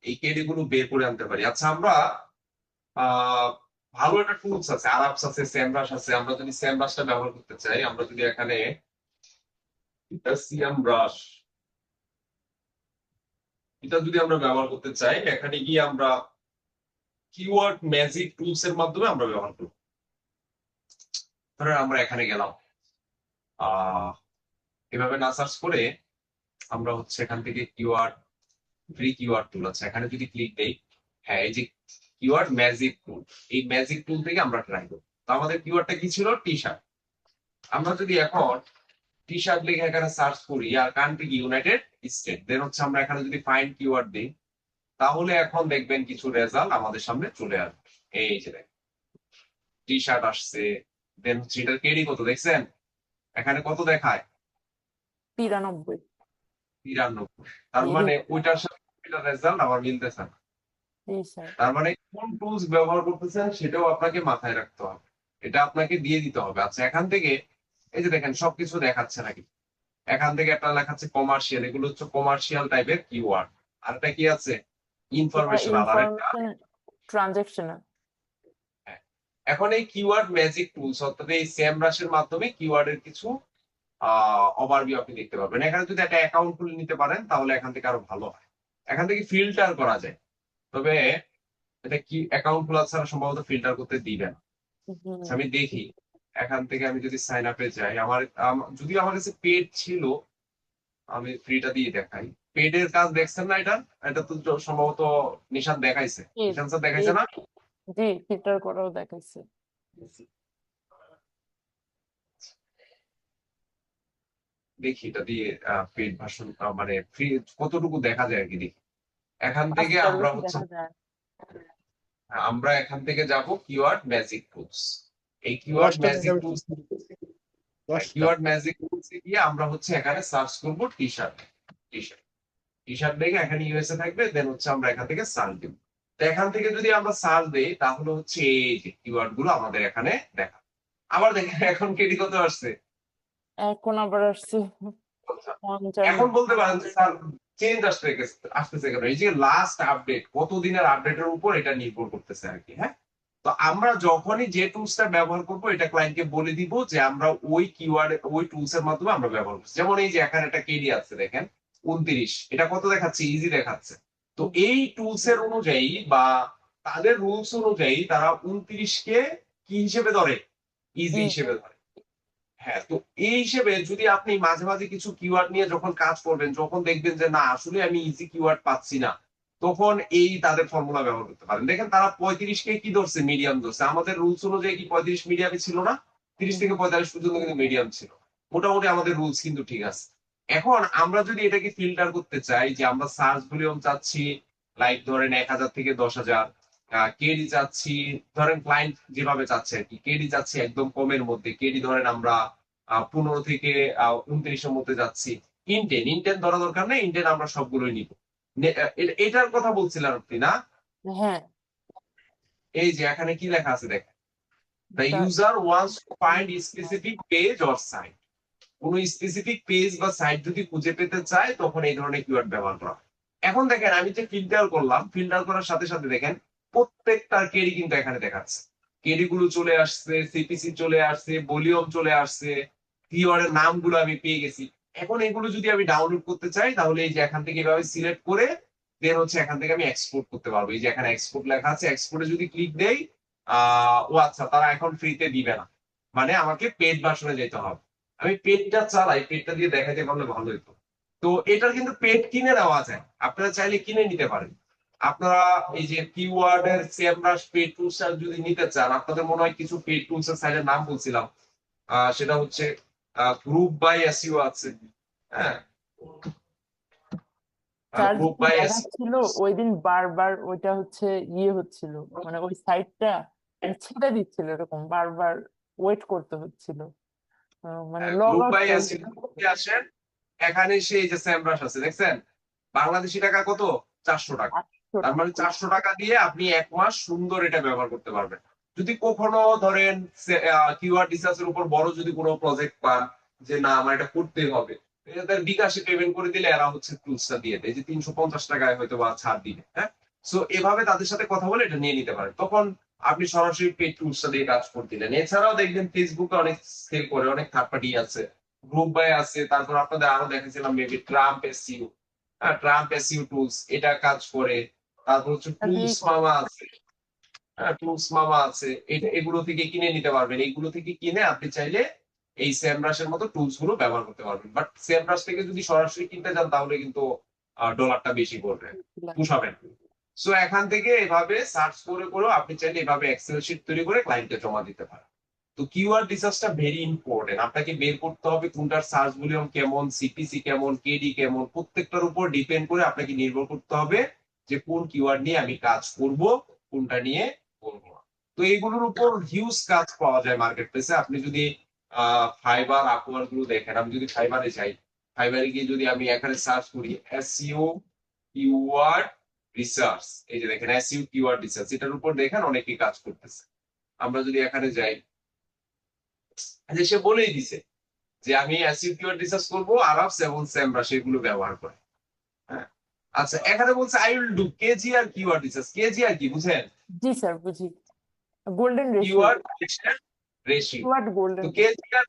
এই কেডি গুলো বের করে আনতে পারি। আচ্ছা, আমরা ভালো একটা টুলস আছে, আরাপস আছে, স্যামরাশ আছে। আমরা যদি স্যামরাশটা ব্যবহার করতে চাই, আমরা যদি এখানে স্যামরাশ এটা যদি আমরা ব্যবহার করতে চাই, এখানে গিয়ে আমরা কিওয়ার্ড ম্যাজিক টুলস এর মাধ্যমে আমরা ব্যবহার করব। ধরেন আমরা এখানে গেলাম, এভাবে না সার্চ করে আমরা হচ্ছে এখান থেকে কিওয়ার্ড, ফ্রি কিওয়ার্ড টুল আছে, এখানে যদি ক্লিক দেই, হ্যাঁ এই যে কিওয়ার্ড ম্যাজিক টুল, এই ম্যাজিক টুল থেকে আমরা ট্রাই করব। তো আমাদের কিওয়ার্ডটা কি ছিল, টি শার্ট। আমরা যদি এখন টি শার্ট লিখে এখানে সার্চ করি আর কান্ট্রি ইউনাইটেড স্টেট, দেন হচ্ছে আমরা এখানে যদি ফাইন্ড কিওয়ার্ড দিই, তাহলে এখন দেখবেন কিছু রেজাল্ট আমাদের সামনে চলে আসবে। এই যে টি শার্ট আসছে, দেন হচ্ছে এটার কেডি কত দেখছেন, এখানে কত দেখায়, 93। 93। তার মানে ওইটার সাথে রেজাল্ট আমার মিলতেছে না। জি স্যার। তার মানে কোন টুলস ব্যবহার করতেছেন সেটাও আপনাকে মাথায় রাখতে হবে, এটা আপনাকে দিয়ে দিতে হবে। আচ্ছা, এখান থেকে এই যে দেখেন সবকিছু দেখাচ্ছে নাকি, এখান থেকে একটা লেখাচ্ছে কমার্শিয়াল, এগুলো হচ্ছে কমার্শিয়াল টাইপের কিওয়ার্ড। আর একটা কি আছে, ইনফরমেশনাল, আর একটা ইনফরমেশন ট্রানজেকশনাল। হ্যাঁ। এখন এই কিওয়ার্ড ম্যাজিক টুলস অর্থাৎ এই সেমরাশের মাধ্যমে কিওয়ার্ডের কিছু ওভারভিউ আপনি দেখতে পারবেন। এখানে যদি একটা অ্যাকাউন্ট খুলে নিতে পারেন তাহলে এখান থেকে আরো ভালো হয়, এখান থেকে ফিল্টার করা যায়। তবে এটা কি অ্যাকাউন্ট খোলা ছাড়া সম্ভবত ফিল্টার করতে দিবে না। আচ্ছা, আমি দেখি এখান থেকে আমি যদি সাইন আপে যাই, যদি আমার কাছে পেড ছিল, আমি ফ্রিটা দিয়ে দেখাই। পেডের কাজ দেখছেন না এটা, এটা তো সম্ভবত নিশান দেখাইছে, নিশান স্যার দেখাইছে না? জি, ফিল্টার করাও দেখাইছে। দেখি এটা দিয়ে পেড ভার্সন মানে ফ্রি কতটুকু দেখা যায় আর কি, দেখি। এখান থেকে আজকাল আমরা বেশি হচ্ছে দেখা যায়। আমরা এখান থেকে যাব কিওয়ার্ড ম্যাজিক টুলস। এই কিওয়ার্ড 10টা ম্যাজিক দেখাবে টুলস, 10টা। কিওয়ার্ড ম্যাজিক টুলসে গিয়ে আমরা হচ্ছে এখানে সার্চ করব T shirt. T shirt T shirt দেখে এখানে ইউএসএ থাকবে, দেন হচ্ছে আমরা এখান থেকে সার্চ দিব। তো এখান থেকে যদি আমরা সার্চ দেই তাহলে হচ্ছে এই যে কিওয়ার্ড গুলো আমাদের এখানে দেখা। আবার দেখেন এখন কেডি কত আসছে, এখন আবার আসছে 55। এখন বলতে পারেন যে স্যার চেঞ্জ আসতেছে কেন, এই যে লাস্ট আপডেট কতদিনের আপডেটের উপর এটা নির্ভর করতেছে আর কি। হ্যাঁ, তো আমরা যখনই যে টুলসটা ব্যবহার করবো এটা ক্লায়েন্টকে বলে দিব যে আমরা ওই কিওয়ার্ড ওই টুলস এর মাধ্যমে আমরা ব্যবহার করছি। যেমন এই যে এখানে একটা কেডি আছে দেখেন 29, এটা কত দেখাচ্ছে, ইজি দেখাচ্ছে। তো এই টুলস এর অনুযায়ী বা তাদের রুলস অনুযায়ী তারা 29 কে কি হিসেবে ধরে, ইজি হিসেবে ধরে। হ্যাঁ, তো এই হিসেবে যদি আপনি মাঝে মাঝে কিছু কিওয়ার্ড নিয়ে যখন কাজ করবেন, যখন দেখবেন যে না আসলে আমি ইজি কিওয়ার্ড পাচ্ছি না, তখন এই তাদের ফর্মুলা ব্যবহার করতে পারেন। দেখেন তারা 35 কে কি ধরছে, মিডিয়াম ধরছে। আমাদের রুলস অনুযায়ী কি 35 মিডিয়ামে ছিল না? 30 থেকে 45 পর্যন্ত কিন্তু মিডিয়াম ছিল। মোটামুটি আমাদের রুলস কিন্তু ঠিক আছে। এখন আমরা যদি এটাকে ফিল্টার করতে চাই, যে আমরা সার্চ ভলিউম চাচ্ছি লাইক ধরেন 1000 থেকে 10,000, কেডি চাচ্ছি ধরেন ক্লায়েন্ট যেভাবে চাচ্ছে আর কি, কেডি চাচ্ছি একদম কমের মধ্যে, কেডি ধরেন আমরা 15 থেকে 29 এর মধ্যে যাচ্ছি। ইনটেন ধরা দরকার নেই, ইনটেন আমরা সবগুলোই নিব। এটার কথা বলছিলাম আপনি না? হ্যাঁ, এই যে এখানে কি লেখা আছে দেখেন, দ্য তা- user wants to find specific page or site. কোন স্পেসিফিক পেজ বা সাইট যদি খুঁজে পেতে চায় তখন এই ধরনের কিওয়ার্ড ব্যবহার করা হয়। এখন দেখেন আমি যে ফিল্টার করলাম, ফিল্টার করার সাথে সাথে দেখেন প্রত্যেকটার কেডি কিন্তু এখানে দেখাচ্ছে, কেডি গুলো চলে আসছে, সিপিসি চলে আসছে, ভলিউম চলে আসছে, কিওয়ার্ডের নামগুলো আমি পেয়ে গেছি। এখন এগুলো যদি আমি ডাউনলোড করতে চাই তাহলে এই যে এখান থেকে এভাবে সিলেক্ট করে দেন হচ্ছে এখান থেকে আমি এক্সপোর্ট করতে পারবো। এই যে এখানে এক্সপোর্ট লেখা আছে, এক্সপোর্টে যদি ক্লিক দেই ও আচ্ছা তারা এখন ফ্রিতে দিবে না, মানে আমাকে পেড ভার্সনে যেতে হবে। আমি পেডটা চালাই, পেডটা দিয়ে দেখাতে পারলে ভালো হতো। তো এটার কিন্তু পেড কিনে নেওয়া যায়, আপনারা চাইলে কিনে নিতে পারেন। আপনারা এই যে কিওয়ার্ড এর সেমরাশ পেড টুলস যদি নিতে চান, আপনাদের মনে হয় কিছু পেড টুলস এর সাইডের নাম বলছিলাম, সেটা হচ্ছে গ্রুপ বাই এসইও আছে। হ্যাঁ, স্যার গ্রুপ যেদিন বাই দেখাচ্ছিল ওই দিন বারবার ওইটা হচ্ছে হচ্ছিল, মানে ওই সাইটটা ছেড়ে দিচ্ছিল, এরকম বারবার ওয়েট করতে হচ্ছিল, মানে log group out by SEO আসেন, এখানে সেই যে সেমরাশ আছে দেখছেন, বাংলাদেশি টাকা কত, 400 টাকা। তার মানে 400 টাকা দিয়ে আপনি 1 মাস সুন্দর এটা ব্যবহার করতে পারবেন। যদি কখনো ধরেন কিওয়ার্ড রিসার্চের উপর বড় যদি কোনো প্রজেক্ট পান যে না আমার এটা করতেই হবে, এদের বিকাশে পেমেন্ট করে দিলে এরা হচ্ছে টুলসটা দিয়ে দেয়, যে 350 টাকায় হয়তো বা ছাড় দিবে। হ্যাঁ, সো এভাবে তাদের সাথে কথা বলে এটা নিয়ে নিতে পারেন, তখন আপনি সরাসরি পেড টুলসটা দিয়ে কাজ করে দিলেন। এছাড়াও দেখবেন ফেসবুকে অনেক সেল করে, অনেক থার্ড পার্টি আছে, গ্রুপ বাই আছে, তারপর আপনাদের আরো দেখেছিলাম মেবি ট্রাম্প এসইও, হ্যাঁ ট্রাম্প এসইও টুলস এটা কাজ করে। তারপর হচ্ছে টুলস মামা আছে, হ্যাঁ টুলস মামা আছে, এগুলো থেকে কিনে নিতে পারবেন। এইগুলো থেকে কিনে আপনি চাইলে এই সেমরাশের মতো টুলস গুলো ব্যবহার করতে পারবেন। বাট সেমরাশ থেকে যদি সরাসরি কিনতে চান তাহলে কিন্তু ডলারটা বেশি পড়বে, পুষাবেন। সো এখান থেকে এভাবে সার্চ করে করেও আপনি চাইলে এভাবে এক্সেল শিট তৈরি করে ক্লায়েন্টকে জমা দিতে পারেন। তো কিওয়ার্ড রিসার্চটা ভেরি ইম্পর্টেন্ট, আপনাকে বের করতে হবে কোনটার সার্চ ভলিউম কেমন, সিপিসি কেমন, কেডি কেমন, প্রত্যেকটার উপর ডিপেন্ড করে আপনাকে নির্ভর করতে হবে যে কোন কিওয়ার্ড নিয়ে আমি কাজ করব, কোনটা নিয়ে করবো না। তো এইগুলোর উপর হিউজ কাজ পাওয়া যায় মার্কেট প্লেসে। আপনি যদি ফাইবার আপওয়ার্ক গুলো দেখেন, আমি যদি ফাইবারে যাই, ফাইবারে গিয়ে যদি আমি এখানে সার্চ করি এসইও কিওয়ার্ড রিসার্চ, এই যে দেখেন এসইউ কিওয়ার্ড রিসার্চ, এটার উপর দেখেন অনেকেই কাজ করতেছে। আমরা যদি এখানে যাই, যে সে বলেই দিছে যে আমি এসইউ কিওয়ার্ড রিসার্চ করবো, আরাবস এবং সেমরাশ এগুলো ব্যবহার করে। হ্যাঁ, আচ্ছা এখানে বলছে I will do KGR keyword research. KGR কি বুঝেন? জি স্যার, বুঝি। Golden ratio, keyword ratio. Keyword তো গোল্ডেন। কেজিআর,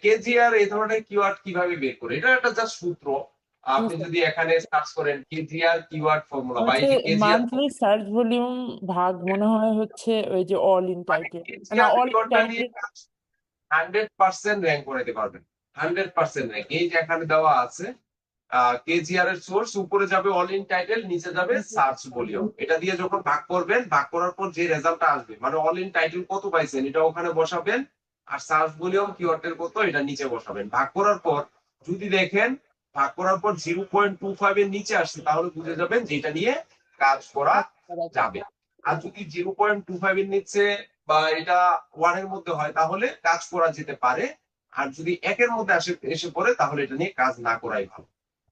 কেজিআর এই ধরনের কিওয়ার্ড কিভাবে বের করে, এটা একটা জাস্ট সূত্র। আপনি যদি এখানে সার্চ করেন কেজিআর কিওয়ার্ড ফর্মুলা বা এই যে কেজিআর, মান্থলি সার্চ ভলিউম ভাগ মনে হয় হচ্ছে ওই যে অল ইন টাইটেল, না কেজিআর অল ইন কিওয়ার্ডটা নিয়ে টাইটেল। 100% র্যাঙ্ক করাতে পারবেন। 100% র্যাঙ্ক এই যে এখানে দেওয়া আছে, কেজিআর এর সোর্স উপরে যাবে অল ইন টাইটেল, নিচে যাবে সার্চ ভলিউম। এটা দিয়ে যখন ভাগ করবেন, ভাগ করার পর যে রেজাল্টটা আসবে, মানে অল ইন টাইটেল কত পাইছেন এটা ওখানে বসাবেন, আর সার্চ ভলিউম কিওয়ার্ডের কত এটা নিচে বসাবেন। ভাগ করার পর যদি দেখেন ভাগ করার পর 0.25 এর নিচে আসছে, তাহলে বুঝে যাবেন যে এটা নিয়ে কাজ করা যাবে। আর যদি 0.25 এর নিচে বা এটা 1 এর মধ্যে হয় তাহলে কাজ করা যেতে পারে, আর যদি 1 এর মধ্যে এসে পড়ে তাহলে এটা নিয়ে কাজ না করাই ভালো।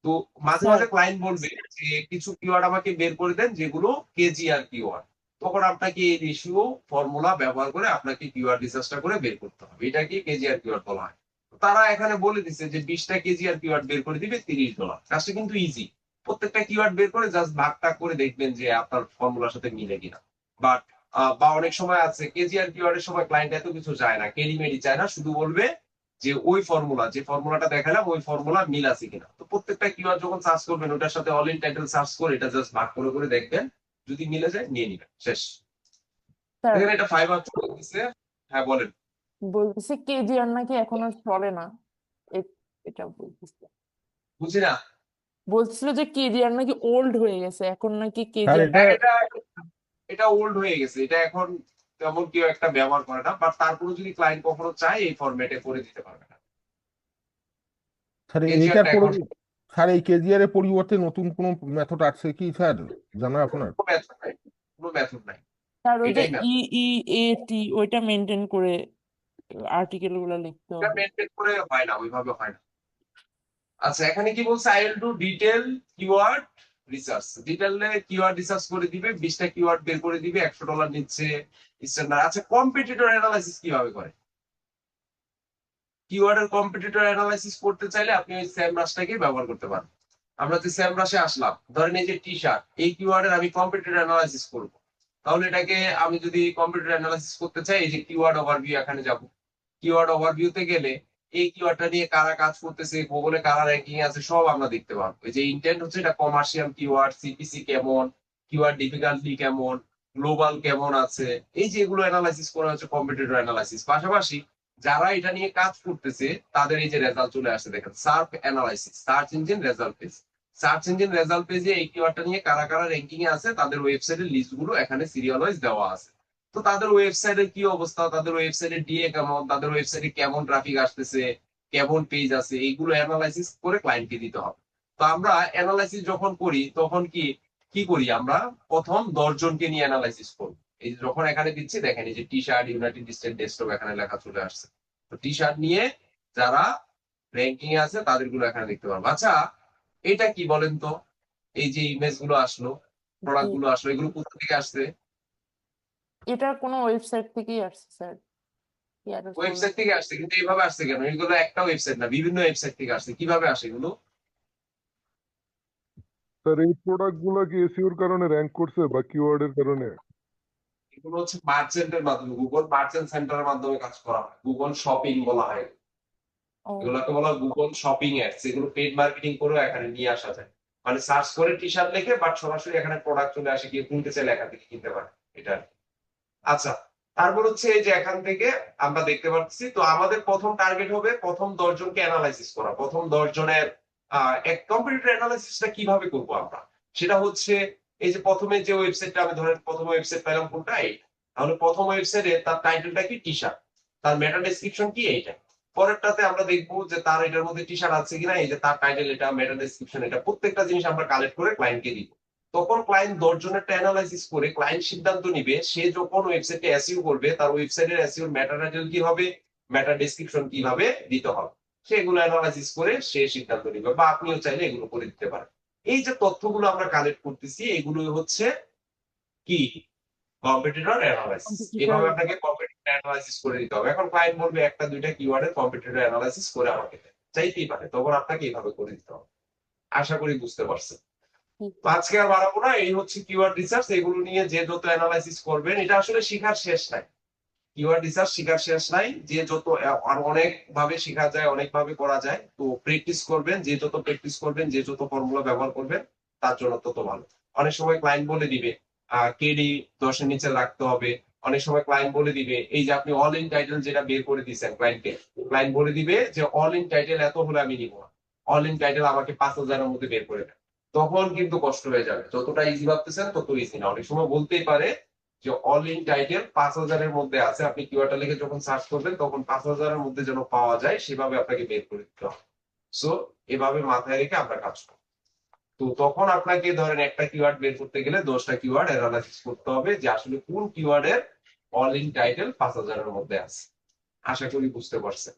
তো মাঝে মাঝে ক্লায়েন্ট বলবে যে কিছু কিওয়ার্ড আমাকে বের করে দেন যেগুলো কেজিআর কিওয়ার্ড, তখন আপনাকে এই রেশিও ফর্মুলা ব্যবহার করে আপনাকে কিওয়ার্ড রিসার্চটা করে বের করতে হবে, এটাকে কেজিআর কিওয়ার্ড বলা হয়। তারা এখানে বলে দিচ্ছে যে 20টা কেজিআর কিওয়ার্ড বের করে দিবে $30। কাজটা কিন্তু ইজি। প্রত্যেকটা কিওয়ার্ড বের করে জাস্ট ভাগটা করে দেখবেন যে আপনার ফর্মুলার সাথে মিলে কিনা। বাট বা অনেক সময় আছে কেজিআর কিওয়ার্ডের সময় ক্লায়েন্ট এত কিছু চায় না, কেডিমেডি চায় না, শুধু বলবে যে ওই ফর্মুলা, যে ফর্মুলাটা দেখালাম ওই ফর্মুলা মিল আছে কিনা। তো প্রত্যেকটা কিওয়ার্ড যখন সার্চ করবেন ওটার সাথে অল ইন টাইটেল সার্চ করে এটা জাস্ট ভাগ করে করে দেখবেন, যদি মিলে যায় নিয়ে নিবেন, শেষ। স্যার দেখেন এটা ফাইবার চলে গেছে। হ্যাঁ বলেন। বলতেছে কেজিআর নাকি এখন আর চলে না, এটা বলতেছে। বুঝি না। বলছিল যে কেজিআর নাকি ওল্ড হয়ে গেছে, এখন নাকি স্যার কেজিআর এটা এটা এটা ওল্ড হয়ে গেছে, এটা এখন তেমন কেউ একটা ব্যবহার করে না, বাট তারপরে যদি ক্লায়েন্ট কখনো চায় এই ফরম্যাটে করে দিতে পারবে না। স্যার কেজিআরটা এখন স্যার এই কেজিআর এর পরিবর্তে নতুন কোনো মেথড আছে কি স্যার, জানা আপনার? কোনো মেথড নাই, কোনো মেথড নাই, স্যার ওই যে এটাই মেথড। ইইএটি ওইটা মেনটেন করে আর্টিকেল গুলো লিখতে এটা হবে। মেনটেন করে হয় না, ওইভাবে হয় না। আচ্ছা এখানে কি বলছে, I will do detail keyword research. ডিটেলে কিওয়ার্ড রিসার্চ করে দিবে, 20টা কিওয়ার্ড বের করে দিবে, $100 নিচ্ছে স্ট্যান্ডার্ড। আচ্ছা কম্পিটিটর অ্যানালাইসিস কিভাবে করে? কিওয়ার্ডের কম্পিটিটর অ্যানালাইসিস করতে চাইলে আপনি ওই সেমরাশটাকে ব্যবহার করতে পারেন। আমরা যে সেমরাশে আসলাম, ধরেন এই যে টি শার্ট, এই কিওয়ার্ডের আমি কম্পিটিটর অ্যানালাইসিস করব, তাহলে এটাকে আমি যদি কম্পিটিটর অ্যানালাইসিস করতে চাই, এই যে কিওয়ার্ড ওভারভিউ এখানে যাব। কিওয়ার্ড ওভারভিউতে গেলে এই কিওয়ার্ডটা নিয়ে কারা কাজ করতেছে, গুগলে কারা র্যাঙ্কিং আছে সব আমরা দেখতে পারবো। এই যে ইন্টেন্ট হচ্ছে এটা কমার্শিয়াল কিওয়ার্ড, সিপিসি কেমন, কিওয়ার্ড ডিফিকাল্টি কেমন, গ্লোবাল কেমন আছে, এই যে এগুলো অ্যানালাইসিস করা হচ্ছে কম্পিটিটর অ্যানালাইসিস। পাশাপাশি যারা এটা নিয়ে কাজ করতেছে তাদের এই যে রেজাল্ট চলে আসছে, দেখেন search analysis, search engine result page. Search engine result পেজে এই কিওয়ার্ডটা নিয়ে কারা কারা র্যাঙ্কিং এ আছে তাদের ওয়েবসাইটের লিস্ট গুলো এখানে সিরিয়াল ওয়াইজ দেওয়া আছে। তো তাদের ওয়েবসাইটের কি অবস্থা, তাদের ওয়েবসাইটের ডিএ কেমন, তাদের ওয়েবসাইটে কেমন ট্রাফিক আসতেছে, কেমন পেজ আছে, এইগুলো অ্যানালাইসিস করে ক্লায়েন্টকে দিতে হবে। তো আমরা অ্যানালাইসিস যখন করি তখন কি কি করি, আমরা প্রথম 10 জনকে নিয়ে অ্যানালাইসিস করব। এই যে যখন এখানে দিচ্ছি দেখেন এই যে T shirt United state desktop এখানে লেখা চলে আসছে। তো টি শার্ট নিয়ে যারা র্যাঙ্কিং এ আছে তাদের গুলো এখানে দেখতে পারবো। আচ্ছা এটা কি বলেন তো, এই যে ইমেজ গুলো আসলো, প্রোডাক্ট গুলো আসলো, এগুলো কোথা থেকে আসছে? এটা কোনো ওয়েবসাইট থেকেই আসছে স্যার। ওয়েবসাইট থেকে আসছে, কিন্তু এইভাবে আসছে কেন? এগুলো একটা ওয়েবসাইট না, বিভিন্ন ওয়েবসাইট থেকে আসছে, কিভাবে আসে এগুলো? স্যার এই প্রোডাক্ট গুলো কি এসইওর কারণে র্যাঙ্ক করছে বা কিওয়ার্ডের কারণে? এগুলো হচ্ছে মার্চেন্টের মাধ্যমে, গুগল মার্চেন্ট সেন্টারের মাধ্যমে কাজ করা হয়, গুগল শপিং বলা হয়, এগুলোকে বলা হয় গুগল শপিং অ্যাডস। এগুলো পেড মার্কেটিং করেও এখানে নিয়ে আসা যায়, মানে সার্চ করে টি শার্ট লিখে বাট সরাসরি এখানে প্রোডাক্ট চলে আসে, গিয়ে কিনতে চাইলে এখান থেকে কিনতে পারে, এটা আর কি। আচ্ছা তারপর হচ্ছে এই যে এখান থেকে আমরা দেখতে পাচ্ছি, তো আমাদের প্রথম টার্গেট হবে প্রথম 10 জনকে অ্যানালাইসিস করা। প্রথম 10 জনের এক কম্পিউটার অ্যানালাইসিসটা কিভাবে করব আমরা, সেটা হচ্ছে এই যে প্রথমে যে ওয়েবসাইটটা আমি ধরেন প্রথম ওয়েবসাইট পেলাম কোনটা, এই, তাহলে প্রথম ওয়েবসাইটে তার টাইটেলটা কি, টি শার্ট, তার মেটা ডেসক্রিপশন কি, এইটা। পরেরটাতে আমরা দেখবো যে তার এটার মধ্যে টি শার্ট আছে কিনা, এই যে তার টাইটেল এটা, মেটা ডেসক্রিপশন এটা, প্রত্যেকটা জিনিস আমরা কালেক্ট করে ক্লায়েন্টকে দিব। তখন ক্লায়েন্ট 10 জনেরটা অ্যানালাইসিস করে ক্লায়েন্ট সিদ্ধান্ত নিবে সে যখন ওয়েবসাইটে এসইও করবে তার ওয়েবসাইটের এসইও মেটা টাইটেল কি হবে, মেটা ডেসক্রিপশন কিভাবে দিতে হবে, সেগুলো অ্যানালাইসিস করে সে সিদ্ধান্ত নিবে, বা আপনিও চাইলে এগুলো করে দিতে পারেন। এই যে তথ্যগুলো আমরা কালেক্ট করতেছি এগুলো হচ্ছে কি কম্পিটিটর অ্যানালাইসিস। এভাবে আপনাকে কম্পিটিটর অ্যানালাইসিস করে দিতে হবে। এখন ক্লায়েন্ট বলবে একটা দুইটা কিওয়ার্ডের কম্পিটিটর অ্যানালাইসিস করে আমাকে দেন, চাইতেই পারে, তখন আপনাকে এইভাবে করে দিতে হবে। আশা করি বুঝতে পারছেন। তো আজকে আর বাড়াবো না, এই হচ্ছে কিওয়ার্ড রিসার্চ। এগুলো নিয়ে যে যত অ্যানালাইসিস করবেন, এটা আসলে শেখার শেষ নাই। কিওয়ার্ড রিসার্চ শেখার শেষ নাই, যে যত আর অনেক ভাবে শেখা যায়, অনেক ভাবে করা যায়। তো প্র্যাকটিস করবেন, যে যত প্র্যাকটিস করবেন, যে যত ফর্মুলা ব্যবহার করবেন, তার জন্য তত ভালো। অনেক সময় ক্লায়েন্ট বলে দিবে কেডি 10-এর নিচে রাখতে হবে। অনেক সময় ক্লায়েন্ট বলে দিবে, এই যে আপনি অল ইন টাইটেল যেটা বের করে দিচ্ছেন ক্লায়েন্টকে, ক্লায়েন্ট বলে দিবে যে অল ইন টাইটেল এত হলে আমি নিব না, অল ইন টাইটেল আমাকে 5,000-এর মধ্যে বের করে দেন। তখন কিন্তু কষ্ট হয়ে যাবে। যতটা ইজি ভাবতেছেন তত ইজি না। অনেক সময় বলতেই পারে যে অল ইন টাইটেল 5,000-এর মধ্যে আছে, আপনি কিওয়ার্ডটা লিখে যখন সার্চ করবেন তখন 5,000-এর মধ্যে যেন পাওয়া যায় সেভাবে আপনাকে বের করে দিতে হবে। সো এভাবে মাথায় রেখে আমরা কাজ করব। তো তখন আপনাকে ধরেন একটা কিওয়ার্ড বের করতে গেলে 10টা কিওয়ার্ড অ্যানালাইসিস করতে হবে যে আসলে কোন কিওয়ার্ডের অল ইন টাইটেল 5,000-এর মধ্যে আছে। আশা করি বুঝতে পারছেন।